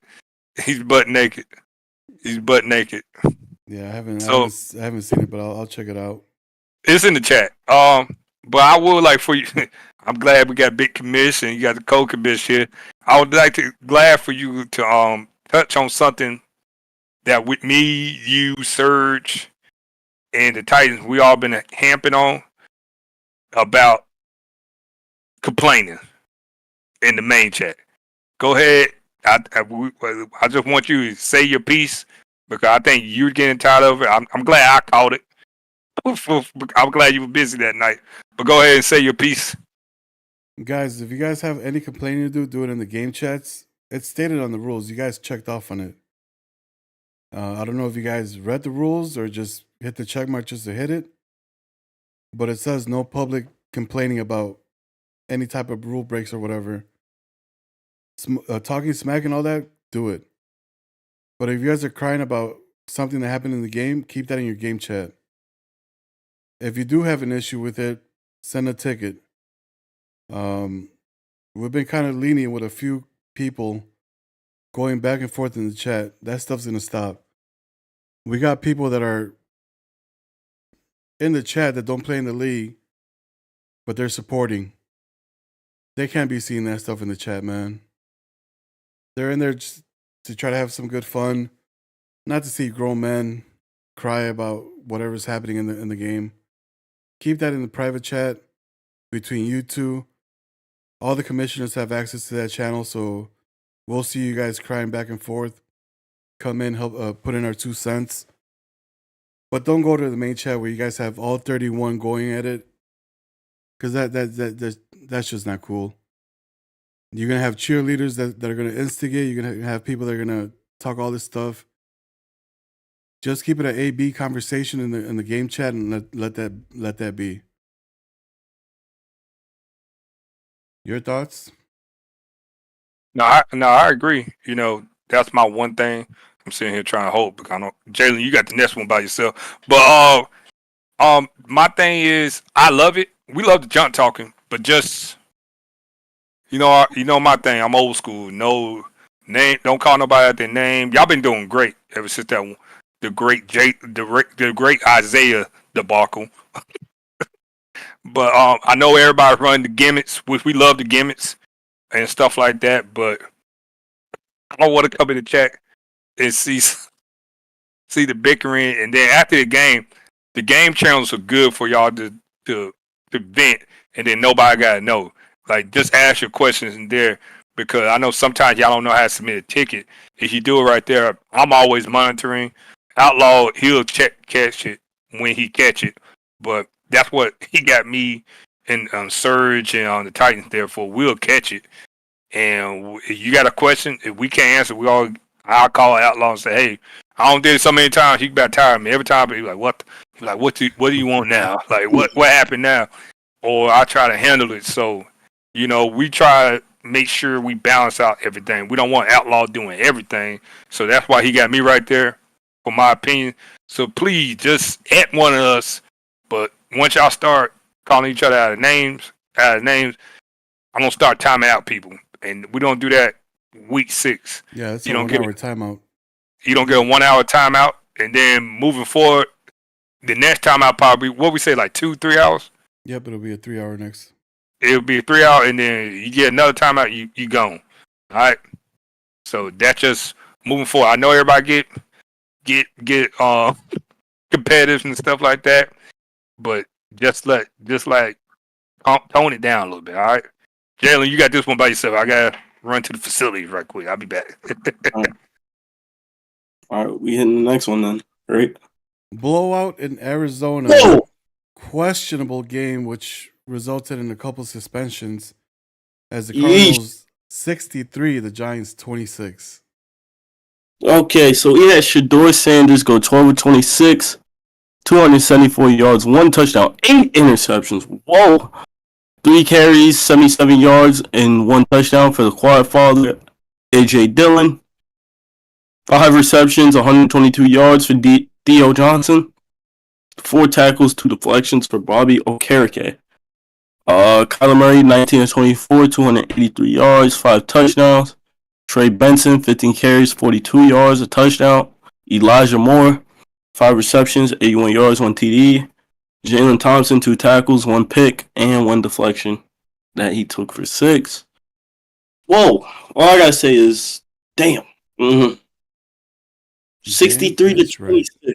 Yeah, I haven't seen it, but I'll check it out. It's in the chat. But I would like for you. I'm glad we got big commission. You got the co-commission here. I would glad for you to touch on something that with me, you, Serge, and the Titans, we all been hamping on about complaining in the main chat. Go ahead. I just want you to say your piece because I think you're getting tired of it. I'm glad I caught it. I'm glad you were busy that night. But go ahead and say your piece. Guys, if you guys have any complaining to do it in the game chats. it's stated on the rules. You guys checked off on it. I don't know if you guys read the rules or just hit the check mark just to hit it, but it says no public complaining about any type of rule breaks or whatever. Talking smack and all that, do it. But if you guys are crying about something that happened in the game, keep that in your game chat. If you do have an issue with it, send a ticket. We've been kind of lenient with a few people going back and forth in the chat. That stuff's gonna stop. We got people that are in the chat that don't play in the league, but they're supporting. They can't be seeing that stuff in the chat, man. They're in there just to try to have some good fun, not to see grown men cry about whatever's happening in the game. Keep that in the private chat between you two. All the commissioners have access to that channel, so we'll see you guys crying back and forth. Come in, help put in our 2 cents. But don't go to the main chat where you guys have all 31 going at it, because that's just not cool. You're gonna have cheerleaders that are gonna instigate. You're gonna have people that are gonna talk all this stuff. Just keep it an A/B conversation in the game chat and let that be. Your thoughts? No, I agree. You know, that's my one thing. I'm sitting here trying to hope because I know Jalen, you got the next one by yourself. But my thing is, I love it. We love the junk talking, but just you know my thing. I'm old school. No name. Don't call nobody out their name. Y'all been doing great ever since that one. The great Isaiah debacle. But I know everybody run the gimmicks, which we love the gimmicks and stuff like that. But I don't want to come in the chat and see the bickering, and then after the game channels are good for y'all to vent, and then nobody gotta know. Like, just ask your questions in there, because I know sometimes y'all don't know how to submit a ticket. If you do it right there, I'm always monitoring. Outlaw, he'll catch it when he catch it, but that's what he got me and Surge and on the Titans there for. We'll catch it, and if you got a question, if we can't answer, I'll call Outlaw and say, hey, I don't did it so many times. He about tired of me every time. He's like, what? He's like, what do you want now? Like, what happened now? Or I try to handle it. So, we try to make sure we balance out everything. We don't want Outlaw doing everything. So that's why he got me right there, for my opinion. So please just at one of us. But once y'all start calling each other out of names, I'm gonna start timing out people, and we don't do that week 6. Yeah, it's a 1 hour timeout. You don't get a 1 hour timeout, and then moving forward, the next timeout probably what we say, like 2-3 hours. Yep, it'll be a 3 hour next. It'll be a 3 hour, and then you get another timeout. You gone. All right. So that's just moving forward. I know everybody get competitive and stuff like that, but just like tone it down a little bit. All right, Jalen, you got this one by yourself. I gotta run to the facilities right quick. I'll be back. All right, we hitting the next one then, right? Blowout in Arizona. Whoa! Questionable game, which resulted in a couple suspensions, as the Cardinals 63, the Giants 26. Okay, so we had Shedeur Sanders go 12 of 26, 274 yards, 1 touchdown, 8 interceptions. Whoa! 3 carries, 77 yards, and 1 touchdown for the quad father, A.J. Dillon. 5 receptions, 122 yards for Theo Johnson. 4 tackles, 2 deflections for Bobby Okereke. Kyler Murray, 19 of 24, 283 yards, 5 touchdowns. Trey Benson, 15 carries, 42 yards, a touchdown. Elijah Moore, 5 receptions, 81 yards, 1 TD. Jalen Thompson, 2 tackles, 1 pick, and 1 deflection that he took for 6. Whoa! All I gotta say is, damn. 63 to 26. Right.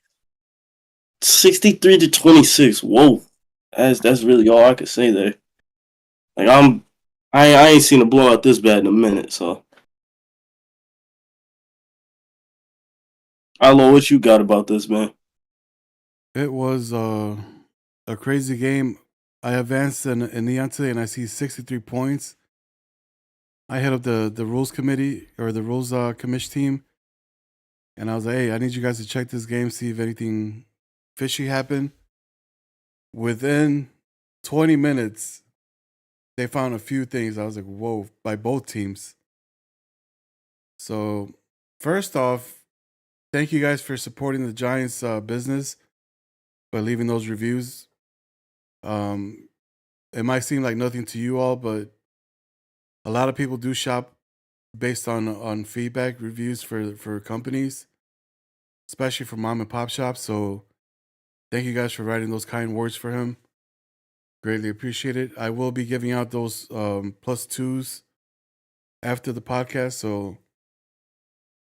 63 to 26. Whoa! That's really all I could say there. Like I ain't seen a blowout this bad in a minute. So, Alo, what you got about this, man? It was a crazy game. I advanced in Neon today, and I see 63 points. I head up the rules committee or the rules commission team, and I was like, hey, I need you guys to check this game, see if anything fishy happened. Within 20 minutes, they found a few things. I was like, whoa, by both teams. So, first off, thank you guys for supporting the Giants business by leaving those reviews. It might seem like nothing to you all, but a lot of people do shop based on feedback reviews for companies, especially for mom and pop shops. So thank you guys for writing those kind words for him. Greatly appreciate it. I will be giving out those +2s after the podcast, so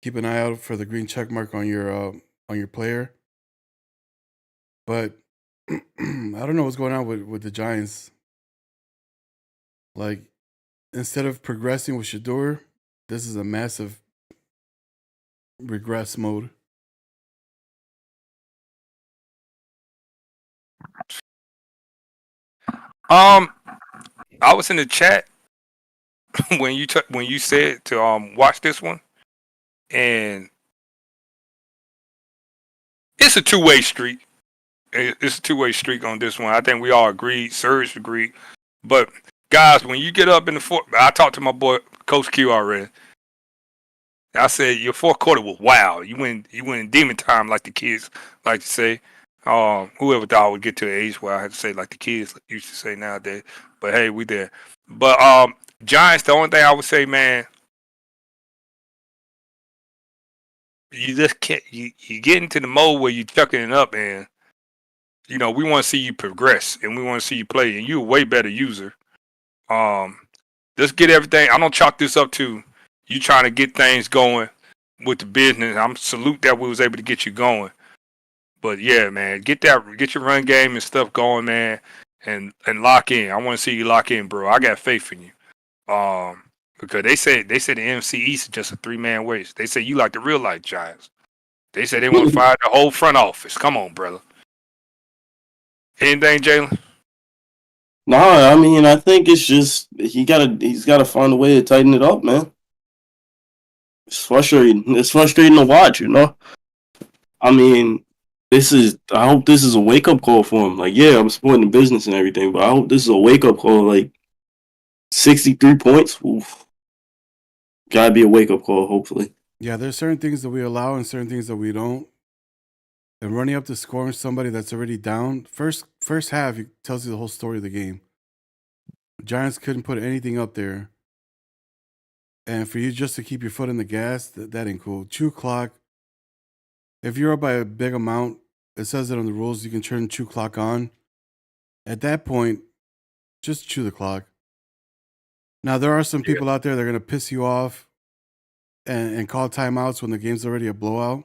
keep an eye out for the green check mark on your player. But I don't know what's going on with the Giants. Like, instead of progressing with Shador, this is a massive regress mode. I was in the chat when you said to watch this one, and it's a two-way street. It's a two-way street on this one. I think we all agreed. Serge agreed. But guys, when you get up in the fourth, I talked to my boy Coach Q already. I said your fourth quarter was wild. You went in demon time, like the kids like to say. Whoever thought I would get to the age where I had to say like the kids used to say nowadays. But hey, we there. But Giants, the only thing I would say, man, you just can't. You get into the mode where you chucking it up, and we want to see you progress, and we want to see you play, and you're a way better user. Let's get everything. I don't chalk this up to you trying to get things going with the business. I'm salute that we was able to get you going. But yeah, man, get your run game and stuff going, man, and lock in. I want to see you lock in, bro. I got faith in you. Because they said the NFC East is just a 3-man race. They say you like the real life Giants. They say they want to fire the whole front office. Come on, brother. Anything, Jalen? No, I mean, I think it's just he's gotta find a way to tighten it up, man. It's frustrating. It's frustrating to watch, I mean, I hope this is a wake up call for him. Like, yeah, I'm supporting the business and everything, but I hope this is a wake up call. Like, 63 points, oof. Gotta be a wake up call, hopefully. Yeah, there's certain things that we allow and certain things that we don't. And running up to scoring somebody that's already down, first half, it tells you the whole story of the game. Giants couldn't put anything up there. And for you just to keep your foot in the gas, that ain't cool. Chew clock. If you're up by a big amount, it says it on the rules, you can turn chew clock on. At that point, just chew the clock. Now, there are some people out there that are going to piss you off and call timeouts when the game's already a blowout.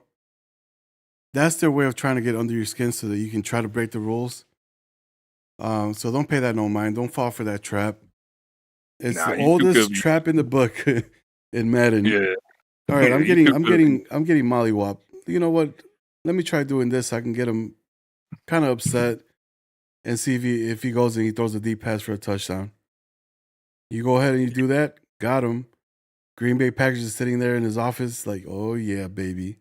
That's their way of trying to get under your skin so that you can try to break the rules. So don't pay that no mind. Don't fall for that trap. It's the oldest trap in the book in Madden. Yeah. All right, I'm getting mollywop. You know what? Let me try doing this. I can get him kind of upset and see if he goes and he throws a deep pass for a touchdown. You go ahead and you do that. Got him. Green Bay Packers is sitting there in his office like, oh yeah, baby.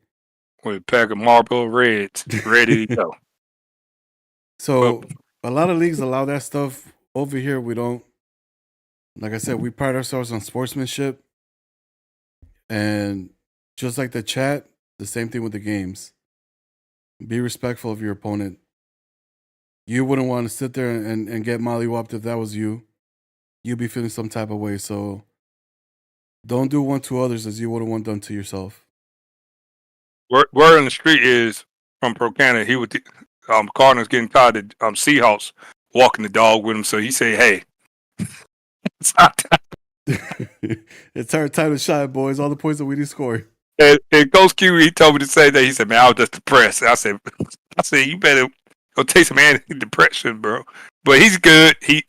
With a pack of Marlboro Reds ready to go. So a lot of leagues allow that stuff. Over here, we don't. Like I said, we pride ourselves on sportsmanship. And just like the chat, the same thing with the games. Be respectful of your opponent. You wouldn't want to sit there and get mollywopped if that was you. You'd be feeling some type of way. So don't do one to others as you wouldn't want done to yourself. Word on the street is from Pro Canada. He would Cardinals getting tired of Seahawks walking the dog with him. So he said, "Hey, it's our time. It's our time to shine, boys. All the points that we didn't score." And Coach Q, he told me to say that. He said, "Man, I was just depressed." I said, "You better go take some antidepressant, bro." But he's good. He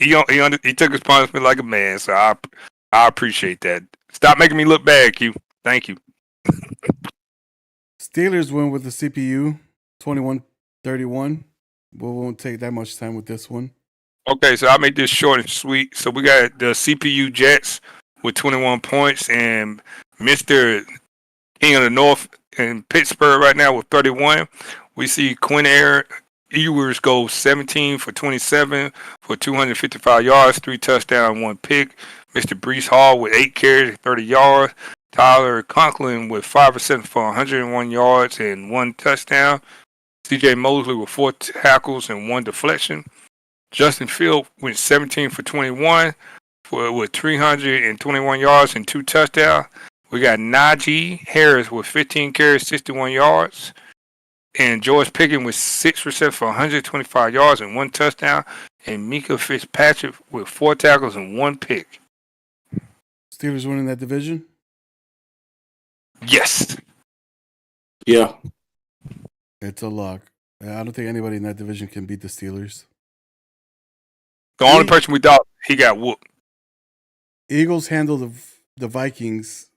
took his punishment like a man. So I appreciate that. Stop making me look bad, Q. Thank you. Steelers win with the CPU, 21-31. We won't take that much time with this one. Okay, so I'll make this short and sweet. So we got the CPU Jets with 21 points, and Mr. King of the North in Pittsburgh right now with 31. We see Quinn Ewers go 17 for 27 for 255 yards, 3 touchdowns, 1 pick. Mr. Brees Hall with 8 carries, 30 yards. Tyler Conklin with 5 receptions for 101 yards and 1 touchdown. C.J. Mosley with 4 tackles and 1 deflection. Justin Field went 17 for 21 with 321 yards and 2 touchdowns. We got Najee Harris with 15 carries, 61 yards. And George Pickens with 6 receptions for 125 yards and 1 touchdown. And Mika Fitzpatrick with 4 tackles and 1 pick. Steelers winning that division? Yes. Yeah. It's a lock. I don't think anybody in that division can beat the Steelers. The only person we thought he got whooped. Eagles handle the Vikings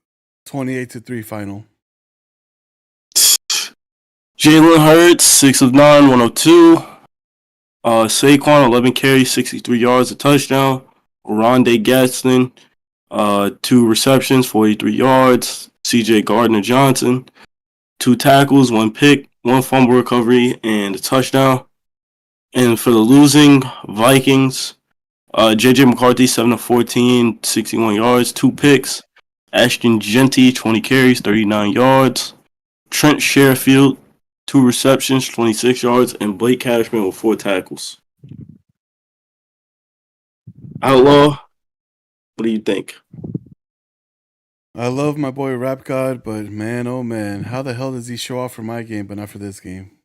28-3 final. Jalen Hurts, 6 of 9, 102. Saquon, 11 carries, 63 yards, a touchdown. Rondé Gaston, 2 receptions, 43 yards. CJ Gardner-Johnson, 2 tackles, 1 pick, 1 fumble recovery, and a touchdown. And for the losing Vikings, J.J. McCarthy, 7 of 14, 61 yards, 2 picks. Ashton Genty, 20 carries, 39 yards. Trent Sherfield, 2 receptions, 26 yards, and Blake Cashman with 4 tackles. Outlaw, what do you think? I love my boy Rap God, but man, oh man, how the hell does he show off for my game but not for this game?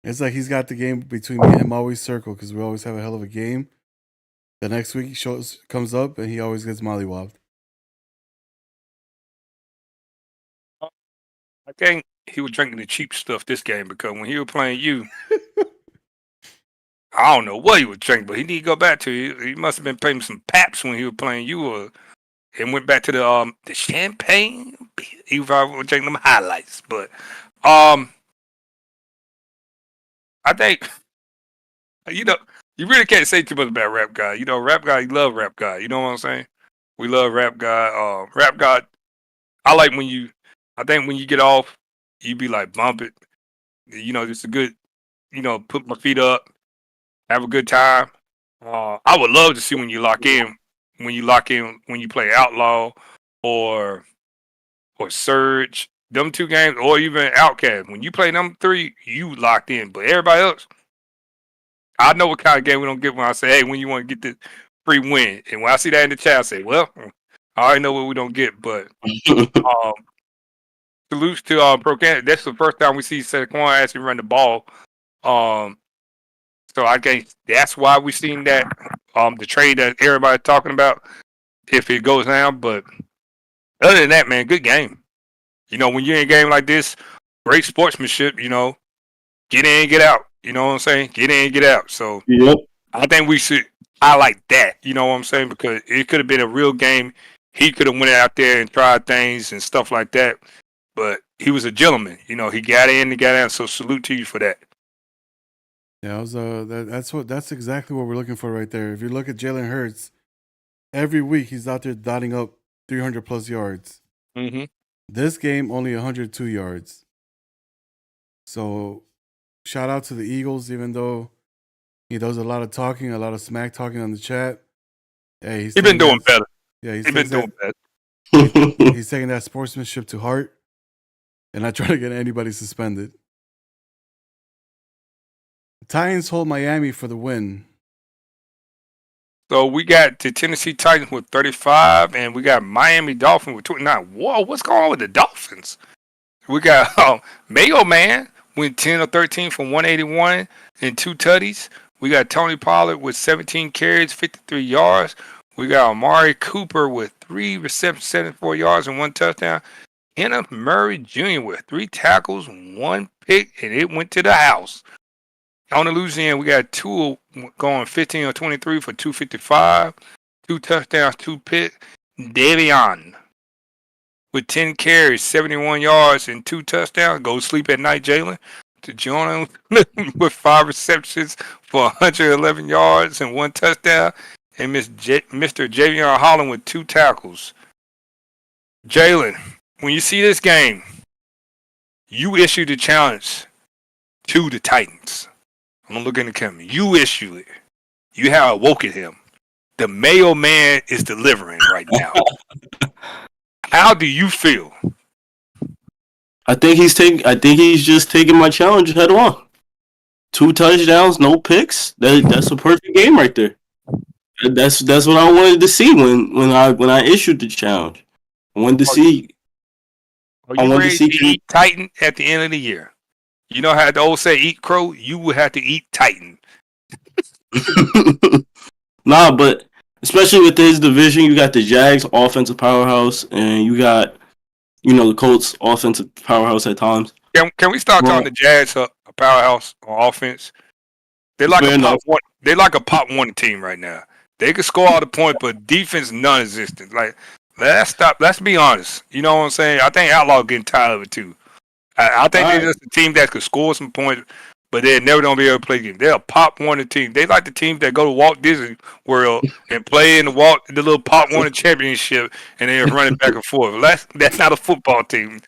It's like he's got the game between me and him always circled because we always have a hell of a game. The next week he comes up and he always gets mollywopped. I think he was drinking the cheap stuff this game because when he was playing you, I don't know what he was drinking, but he need to go back to it. He must have been playing some Paps when he was playing you, and went back to the champagne. He was drinking them highlights, but I think you really can't say too much about Rap God. Rap God, you love Rap God. You know what I'm saying? We love Rap God. Rap God. I like when you. I think when you get off, you be like bump it. Just a good. Put my feet up, have a good time. I would love to see when you lock in. When you play Outlaw or Surge, them 2 games, or even Outcast. When you play them 3, you locked in. But everybody else, I know what kind of game we don't get when I say, hey, when you want to get this free win. And when I see that in the chat, I say, well, I already know what we don't get. But salutes to Pro Canada. That's the first time we see Saquon actually run the ball. So I guess that's why we've seen that the trade that everybody's talking about if it goes down. But other than that, man, good game. When you're in a game like this, great sportsmanship. Get in, get out. You know what I'm saying? Get in, get out. So Yep. I think we should. I like that. You know what I'm saying? Because it could have been a real game. He could have went out there and tried things and stuff like that. But he was a gentleman. He got in and got out. So salute to you for that. Yeah, that's exactly what we're looking for right there. If you look at Jalen Hurts, every week he's out there dotting up 300 plus yards. Mm-hmm. This game only 102 yards. So shout out to the Eagles, even though he does a lot of talking, a lot of smack talking on the chat. Hey, he's been doing better. Yeah, he's been doing better. He's taking that sportsmanship to heart and not trying to get anybody suspended. Titans hold Miami for the win. So we got the Tennessee Titans with 35, and we got Miami Dolphins with 29. Whoa, what's going on with the Dolphins? We got Mayo Man went 10 of 13 from 181 and 2 tutties. We got Tony Pollard with 17 carries, 53 yards. We got Amari Cooper with 3 receptions, 74 yards, and 1 touchdown. Kenneth Murray Jr. with 3 tackles, 1 pick, and it went to the house. On the losing end, we got Tua going 15 or 23 for 255, 2 touchdowns, 2 picks. Davion with 10 carries, 71 yards, and 2 touchdowns. Go sleep at night, Jalen. To Jonah with 5 receptions for 111 yards and 1 touchdown. and Mr. Javion Holland with 2 tackles. Jalen, when you see this game, you issued a challenge to the Titans. I'm gonna look in the camera. You issue it. You have awoken him. The mailman is delivering right now. How do you feel? I think he's just taking my challenge head on. 2 touchdowns, no picks. That's a perfect game right there. That's what I wanted to see when I issued the challenge. I wanted to see. Are you ready to eat Titan at the end of the year? You know how the old say, "Eat crow." You will have to eat Titan. Nah, but especially with his division, you got the Jags offensive powerhouse, and you got the Colts offensive powerhouse at times. Can we start calling the Jags a powerhouse on offense? They're like a pop one. They're like a pop one team right now. They can score all the points, but defense non-existent. Like, let's stop. Let's be honest. You know what I'm saying? I think Outlaw getting tired of it too. I think they're just a team that could score some points, but they're never gonna be able to play games. They're a pop one team. They like the teams that go to Walt Disney World and play in the little pop one championship, and they're running back and forth. That's not a football team.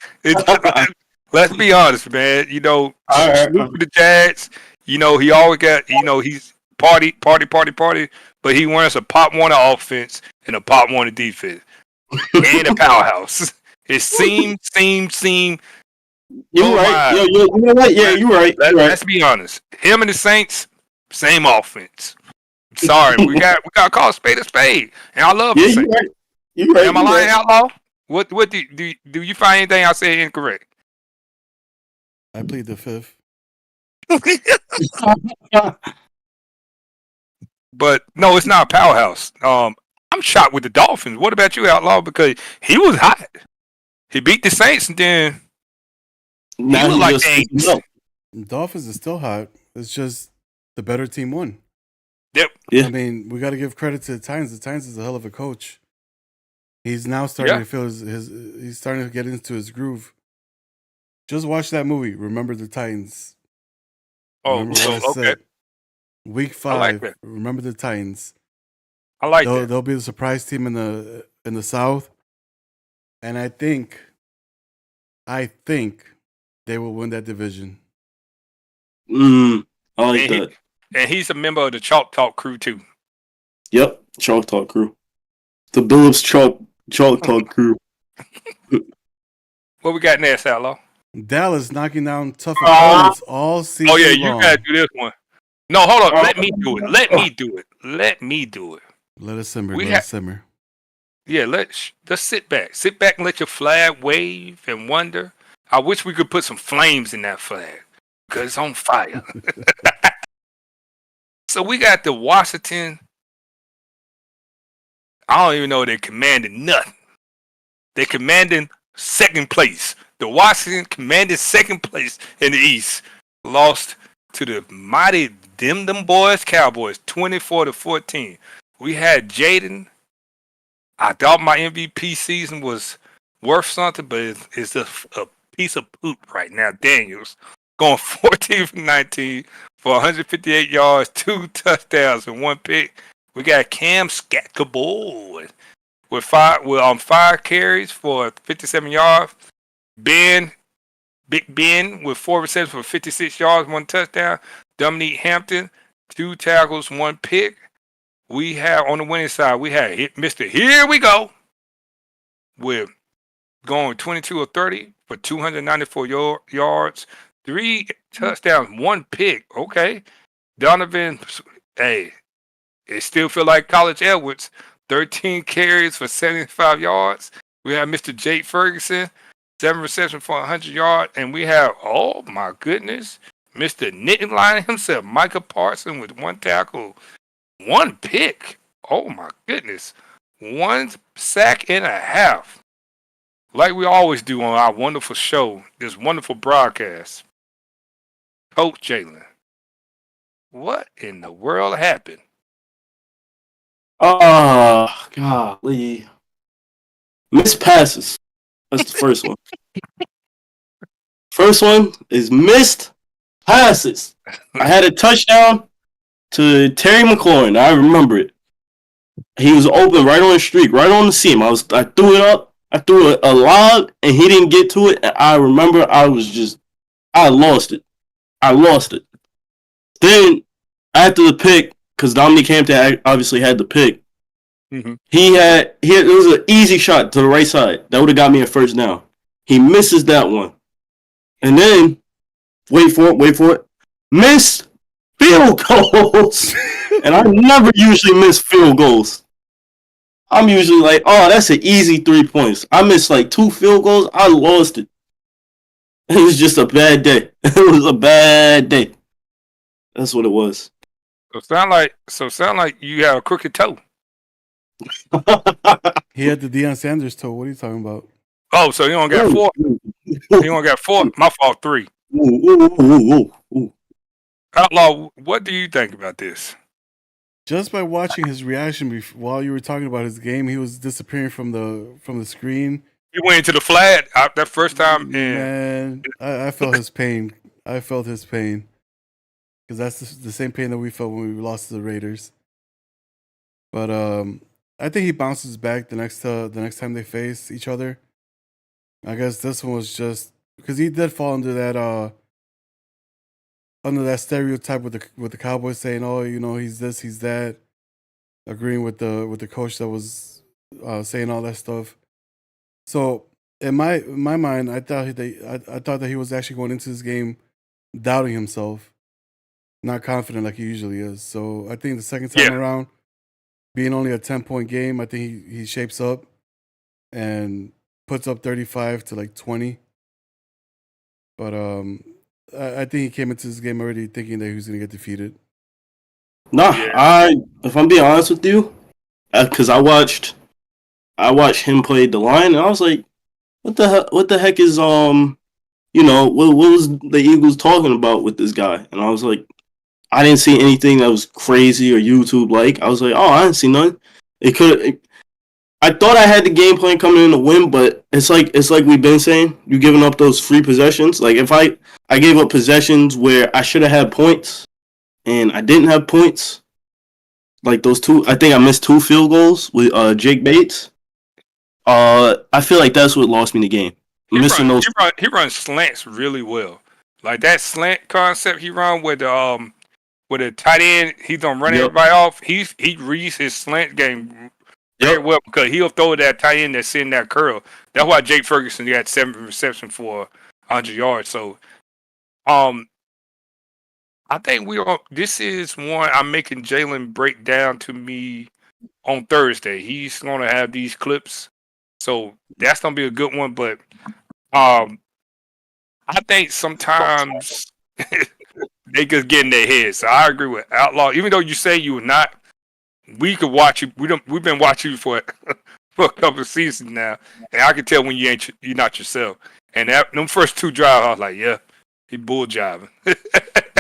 Let's be honest, man. Salute to the Jags. He always got. He's party, but he wants a pop one offense and a pop one defense and a powerhouse. It seems. You're right. You know what? Yeah, you're right. Let's be honest. Him and the Saints, same offense. Sorry, we got to call a spade a spade, and I love the Saints. You're right. Am I lying, Outlaw? What do you find anything I said incorrect? I plead the fifth. But no, it's not a powerhouse. I'm shocked with the Dolphins. What about you, Outlaw? Because he was hot. He beat the Saints, and then now he looked like Dolphins is still hot. It's just the better team won. Yep. Yeah. I mean, we got to give credit to the Titans. The Titans is a hell of a coach. He's now starting to feel he's starting to get into his groove. Just watch that movie. Remember the Titans. Okay. Week 5. Remember the Titans. I like that. They'll be the surprise team in the South, and I think they will win that division. I like that. And he's a member of the Chalk Talk crew too. Yep, Chalk Talk crew. The Billups Chalk Talk crew. What we got next, Outlaw? Dallas knocking down tough opponents all season long. Oh yeah, you gotta do this one. No, hold on. Let me do it. Let it simmer. Yeah, let's sit back. Sit back and let your flag wave and wonder. I wish we could put some flames in that flag because it's on fire. So we got the Washington. I don't even know they're commanding nothing. They're commanding second place. The Washington commanded second place in the East. Lost to the mighty them boys Cowboys 24-14. We had Jaden. I thought my MVP season was worth something, but it's just a piece of poop right now. Daniels going 14 for 19 for 158 yards, 2 touchdowns, and 1 pick. We got Cam Skatkable with 5 carries for 57 yards. Big Ben with 4 receptions for 56 yards, 1 touchdown. Dominique Hampton, 2 tackles, 1 pick. We have on the winning side, we had Mr. Here we go with going 22 of 30 for 294 yards, 3 touchdowns, 1 pick. Okay. Donovan, hey, it still feel like College Edwards, 13 carries for 75 yards. We have Mr. Jake Ferguson, 7 receptions for 100 yards. And we have, oh my goodness, Mr. Knitting Line himself, Micah Parson with 1 tackle, 1 pick. Oh my goodness. 1 sack and a half. Like we always do on our wonderful show, this wonderful broadcast. Coach Jalen, what in the world happened? Oh, golly. Missed passes. That's the first one. First one is missed passes. I had a touchdown to Terry McLaurin. I remember it. He was open right on the streak, right on the seam. I threw it up. I threw a lob, and he didn't get to it. And I remember I lost it. I lost it. Then after the pick, because Dominique Hampton obviously had the pick, Mhm. it was an easy shot to the right side that would have got me a first down. He misses that one, and then wait for it, missed field goals, and I never usually miss field goals. I'm usually like, oh, that's an easy 3 points. I missed like 2 field goals. I lost it. It was just a bad day. It was a bad day. That's what it was. Sound like you have a crooked toe. He had the Deion Sanders toe. What are you talking about? Oh, so you only got 4? You only got 4? My fault, 3. Ooh. Outlaw, what do you think about this? Just by watching his reaction while you were talking about his game, he was disappearing from the screen. He went into the flat that first time, and Man, I felt his pain. I felt his pain because that's the same pain that we felt when we lost to the Raiders. But I think he bounces back the next time they face each other. I guess this one was just because he did fall under that stereotype with the Cowboys saying, "Oh, you know, he's this, he's that," agreeing with the coach that was saying all that stuff. So in my mind, I thought that he was actually going into this game doubting himself, not confident like he usually is. So I think the second time yeah, around, being only a 10-point game, I think he shapes up and puts up 35 to like 20. But I think he came into this game already thinking that he was going to get defeated. Nah, yeah. if I'm being honest with you, because I watched him play the line, and I was like, what the heck is what was the Eagles talking about with this guy? And I was like, I didn't see anything that was crazy or YouTube like. I was like, oh, I didn't see none. I thought I had the game plan coming in to win, but it's like we've been saying, you giving up those free possessions. Like if I gave up possessions where I should have had points and I didn't have points, like those two, I think I missed 2 field goals with Jake Bates. I feel like that's what lost me the game. Missing those. He runs slants really well. Like that slant concept he run with the tight end, he's gonna run Yep. everybody off. He reads his slant game very Yep. well because he'll throw that tight end that's in that curl. That's why Jake Ferguson got 7 receptions for 100 yards. So, I think this is one I'm making Jalen break down to me on Thursday. He's gonna have these clips, so that's gonna be a good one. But I think sometimes they just get in their head. So I agree with Outlaw. Even though you say you were not, we could watch you. We've been watching you for for a couple of seasons now, and I can tell when you're not yourself. And them first 2 drives, I was like, yeah, he bull jiving.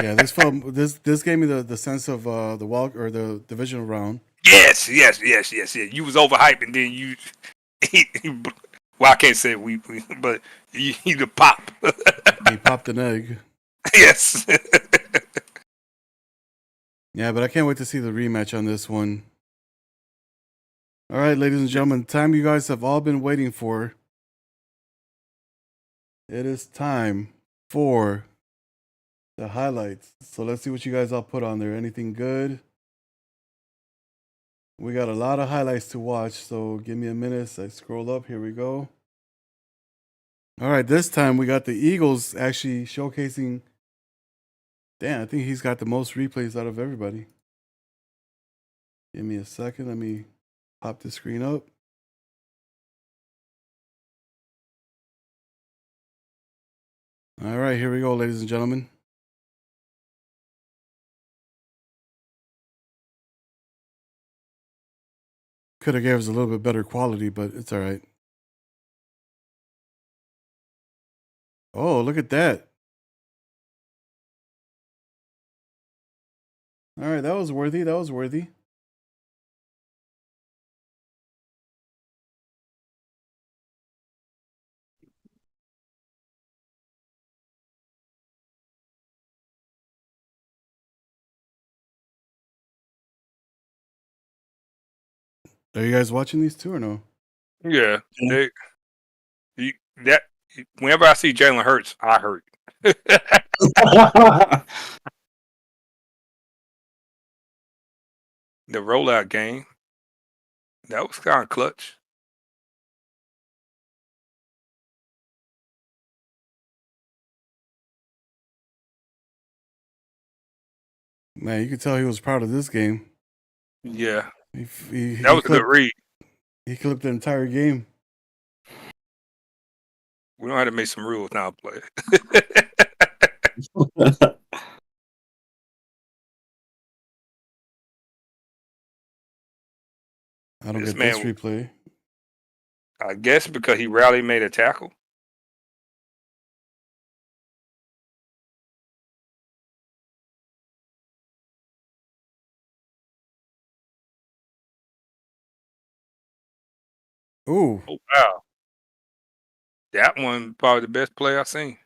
Yeah, this gave me the sense of the walk or the divisional round. Yes. You was overhyped, and then well, I can't say but you the pop. He popped an egg. Yes. Yeah, but I can't wait to see the rematch on this one. All right, ladies and gentlemen, the time you guys have all been waiting for. It is time for the highlights. So let's see what you guys all put on there. Anything good? We got a lot of highlights to watch, so give me a minute as I scroll up. Here we go. All right, this time we got the Eagles actually showcasing. Damn, I think he's got the most replays out of everybody. Give me a second. Let me pop the screen up. All right, here we go, ladies and gentlemen. Could have gave us a little bit better quality, but it's all right. Oh, look at that. All right, that was worthy. That was worthy. Are you guys watching these two or no? Yeah, Yeah. they, you, that whenever I see Jalen Hurts, I hurt. The rollout game, that was kind of clutch. Man, you could tell he was proud of this game. Yeah, He that was a good clipped read. he clipped the entire game. We don't have to make some rules now, play. I don't This get this man, replay. I guess because he rarely made a tackle. Ooh, Oh wow, that one probably the best play I've seen.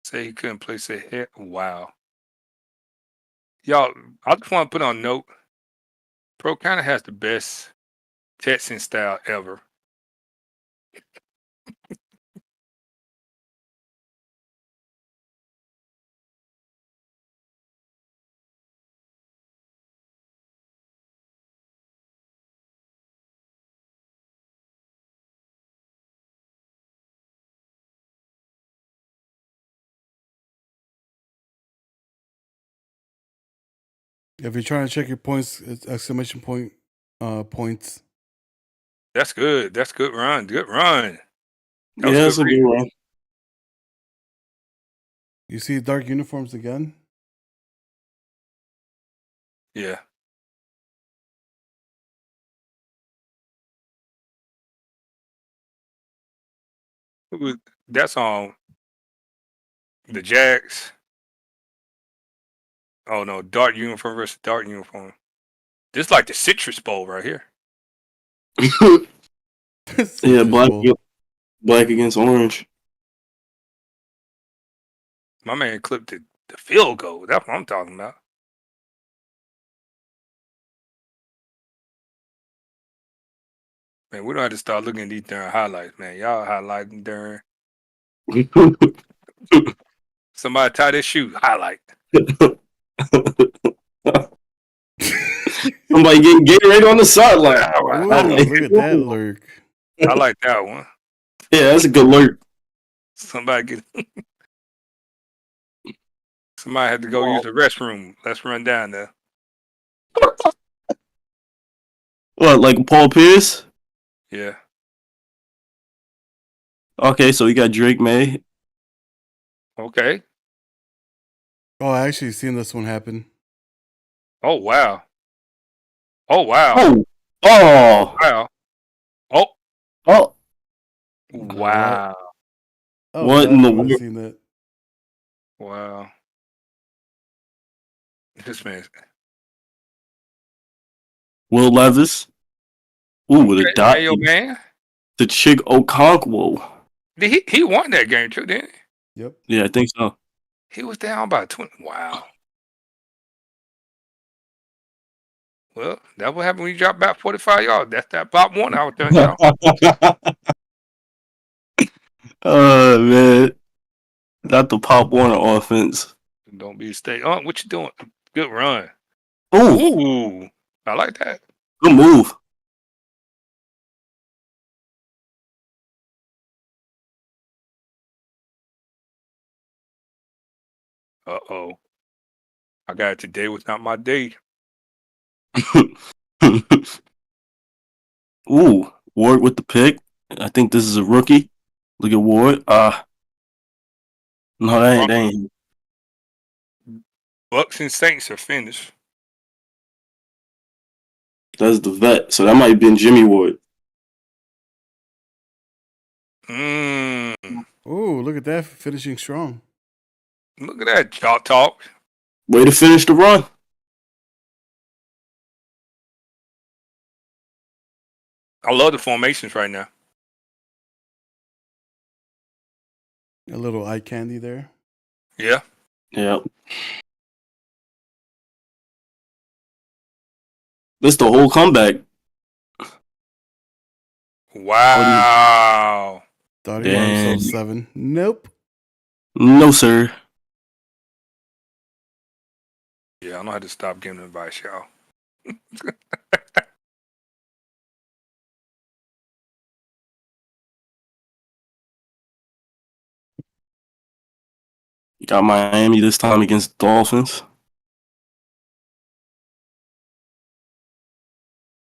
Say he couldn't place a hit. Wow, y'all. I just want to put on note. Pro kind of has the best texting style ever. if you're trying to check your points, it's exclamation point points. That's good. That's good run. Good run. That was Yeah, a that's good a read. good one. You see dark uniforms again? Yeah. That's on the Jags. Oh no, dark uniform versus dark uniform. This is like the Citrus Bowl right here. Yeah, Citrus Bowl. black against orange. My man clipped the field goal. That's what I'm talking about. Man, we don't have to start looking at these darn highlights, man. Y'all highlighting during somebody tie their shoe. Highlight. Somebody getting right on the sideline. Ooh, look at that lurk. I like that one. Yeah, that's a good lurk. Somebody had to go use the restroom. Let's run down there. What, like Paul Pierce? Yeah. Okay, so we got Drake May. Okay. Oh, I actually seen this one happen. Oh wow. Oh wow. Oh, oh, Wow. Oh oh! wow. Oh, What in glad the I would have world? seen that. Wow. This man. Will Levis. Ooh, with a dot. Hey, yo, man. The Chick Okonkwo. He won that game too, didn't he? Yep. Yeah, I think so. He was down by 20. Wow. Well, that's what happened when you drop back 45 yards. That's that pop one I was telling y'all. Oh man, not the Pop Warner offense. Don't be a stay. Oh, what you doing? Good run. Ooh, Ooh. I like that. good move. Uh-oh. I got it today was not my day. Ooh, Ward with the pick. I think this is a rookie. Look at Ward. No, that ain't. Bucks and Saints are finished. That's the vet. So that might have been Jimmy Ward. Mmm. Ooh, look at that finishing strong. Look at that chalk talk. Way to finish the run. I love the formations right now. A little eye candy there. Yeah. Yeah. That's the whole comeback. Wow. Thought he got himself Dang. 7. Nope. No, sir. Yeah, I know how to stop giving advice, y'all. Got Miami this time against Dolphins.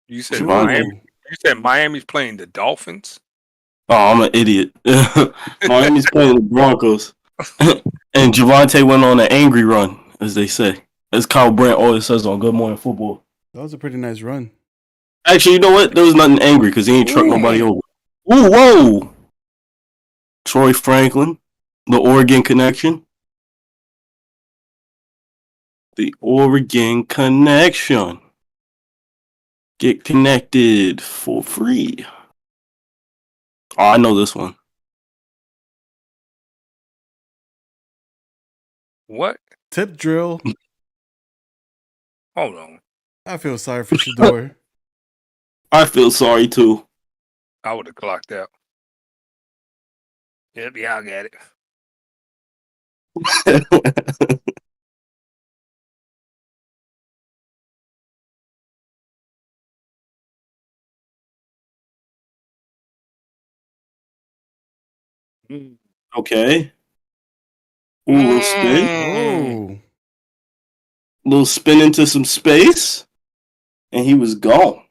You said Javonte. Miami. You said Miami's playing the Dolphins. Oh, I'm an idiot. Miami's playing the Broncos. And Javonte went on an angry run, as they say. As Kyle Brandt always says on Good Morning Football. That was a pretty nice run. Actually, you know what? There was nothing angry because he ain't trucked nobody over. Ooh, whoa! Troy Franklin, the Oregon connection. The Oregon connection. Get connected for free. Oh, I know this one. What? Tip drill. Hold on. I feel sorry for Shador. I feel sorry too. I would have clocked out. Yep, yeah, I got it. Okay. Ooh, little spin. Oh. Little spin into some space. And he was gone.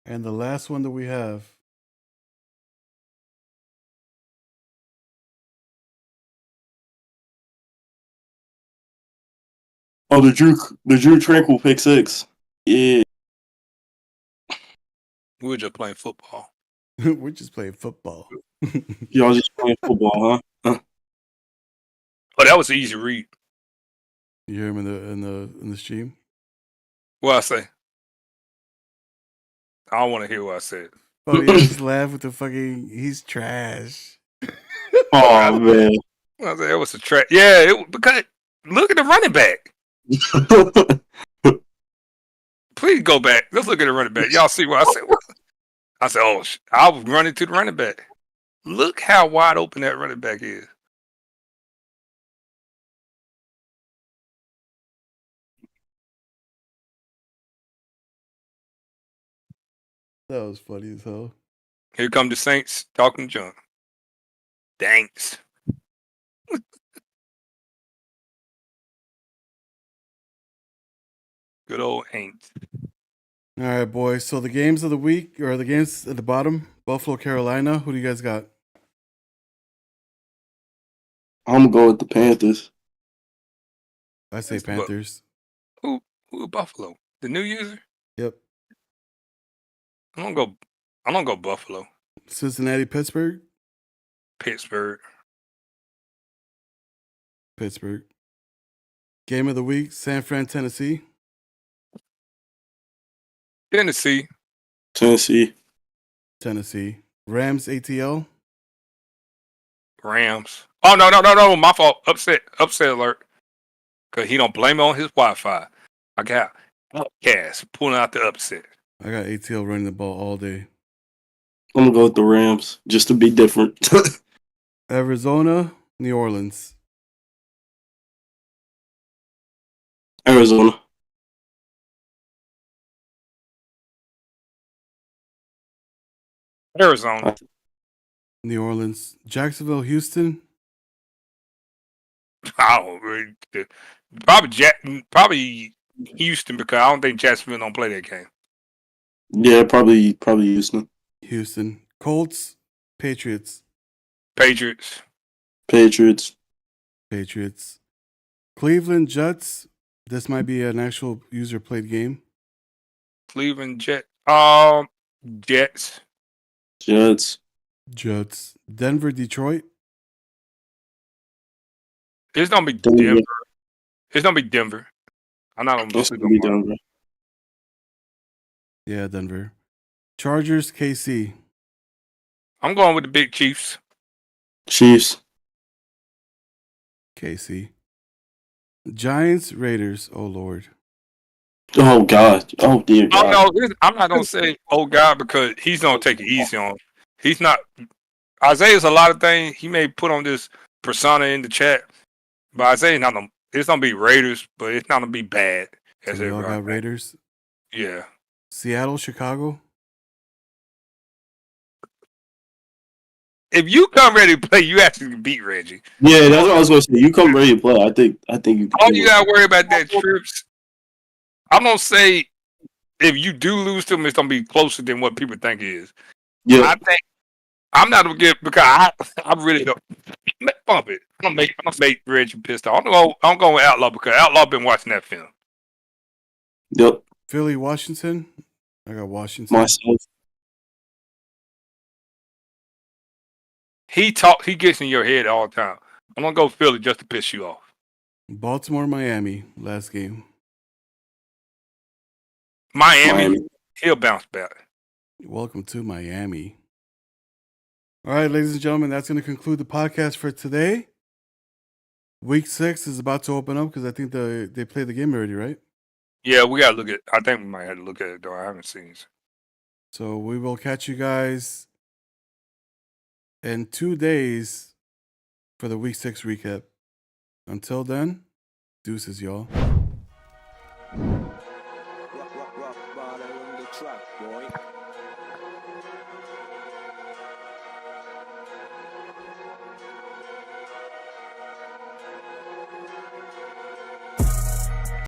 And the last one that we have. Oh, the Drew Tranquil pick 6. Yeah. We were just playing football. We're just playing football. Y'all just playing football, huh? Oh, that was an easy read. You hear him in the stream? What I say? I don't want to hear what I said. Oh yeah, just laugh with the fucking. He's trash. Oh man. I said it was a track. Yeah, because look at the running back. Please go back. Let's look at the running back. Y'all see what I said? I said, oh, I was running to the running back. Look how wide open that running back is. That was funny as hell. Here come the Saints talking junk. Thanks. Good old Ain't. All right, boys. So the games of the week, or the games at the bottom, Buffalo, Carolina. Who do you guys got? I'm gonna go with the Panthers. I say Panthers. Who Buffalo? The new user? Yep. I'm gonna go Buffalo. Cincinnati, Pittsburgh. Pittsburgh. Pittsburgh. Game of the week, San Fran, Tennessee. Tennessee. Tennessee. Tennessee. Rams, ATL. Rams. Oh no! My fault. Upset alert. Cause he don't blame it on his Wi-Fi. I got Outcast pulling out the upset. I got ATL running the ball all day. I'm gonna go with the Rams just to be different. Arizona, New Orleans. Arizona. Arizona. New Orleans. Jacksonville, Houston. I don't really. Probably Houston because I don't think Jacksonville don't play that game. Yeah, probably Houston. Houston. Colts, Patriots. Patriots. Patriots. Patriots. Cleveland, Jets. This might be an actual user played game. Cleveland Jets. Jets. Jets. Jets. Denver, Detroit. It's gonna be Denver. It's gonna be Denver. I'm not gonna It's gonna be Denver. Yeah, Denver. Chargers, KC. I'm going with the big Chiefs. Chiefs. KC. Giants, Raiders. Oh Lord. Oh God. Oh dear Oh God. no, I'm not gonna say oh God because he's gonna take it easy on him. He's not. Isaiah's a lot of things. He may put on this persona in the chat, but Isaiah's not gonna. It's gonna be Raiders, but it's not gonna be bad. So As we all everybody got think. Raiders. Yeah. Seattle, Chicago. If you come ready to play, you actually can beat Reggie. Yeah, that's what I was gonna say. You come ready to play. I think you can All do you it. gotta worry about that trips. I'm gonna say if you do lose to him, it's gonna be closer than what people think it is. Yeah. I think I'm not gonna get because I really don't bump it. I'm gonna make Reggie pissed off. I'm going with Outlaw because Outlaw been watching that film. Yep. Philly, Washington. I got Washington. Myself. He gets in your head all the time. I'm gonna go Philly just to piss you off. Baltimore, Miami. Last game. Miami. He'll bounce back. Welcome to Miami. All right, ladies and gentlemen, that's going to conclude the podcast for today. Week 6 is about to open up because I think they played the game already, right? Yeah, we gotta look at. I think we might have to look at it though. I haven't seen it. So we will catch you guys in 2 days for the Week 6 recap. Until then, deuces, y'all. Rock bottom on the track, boy.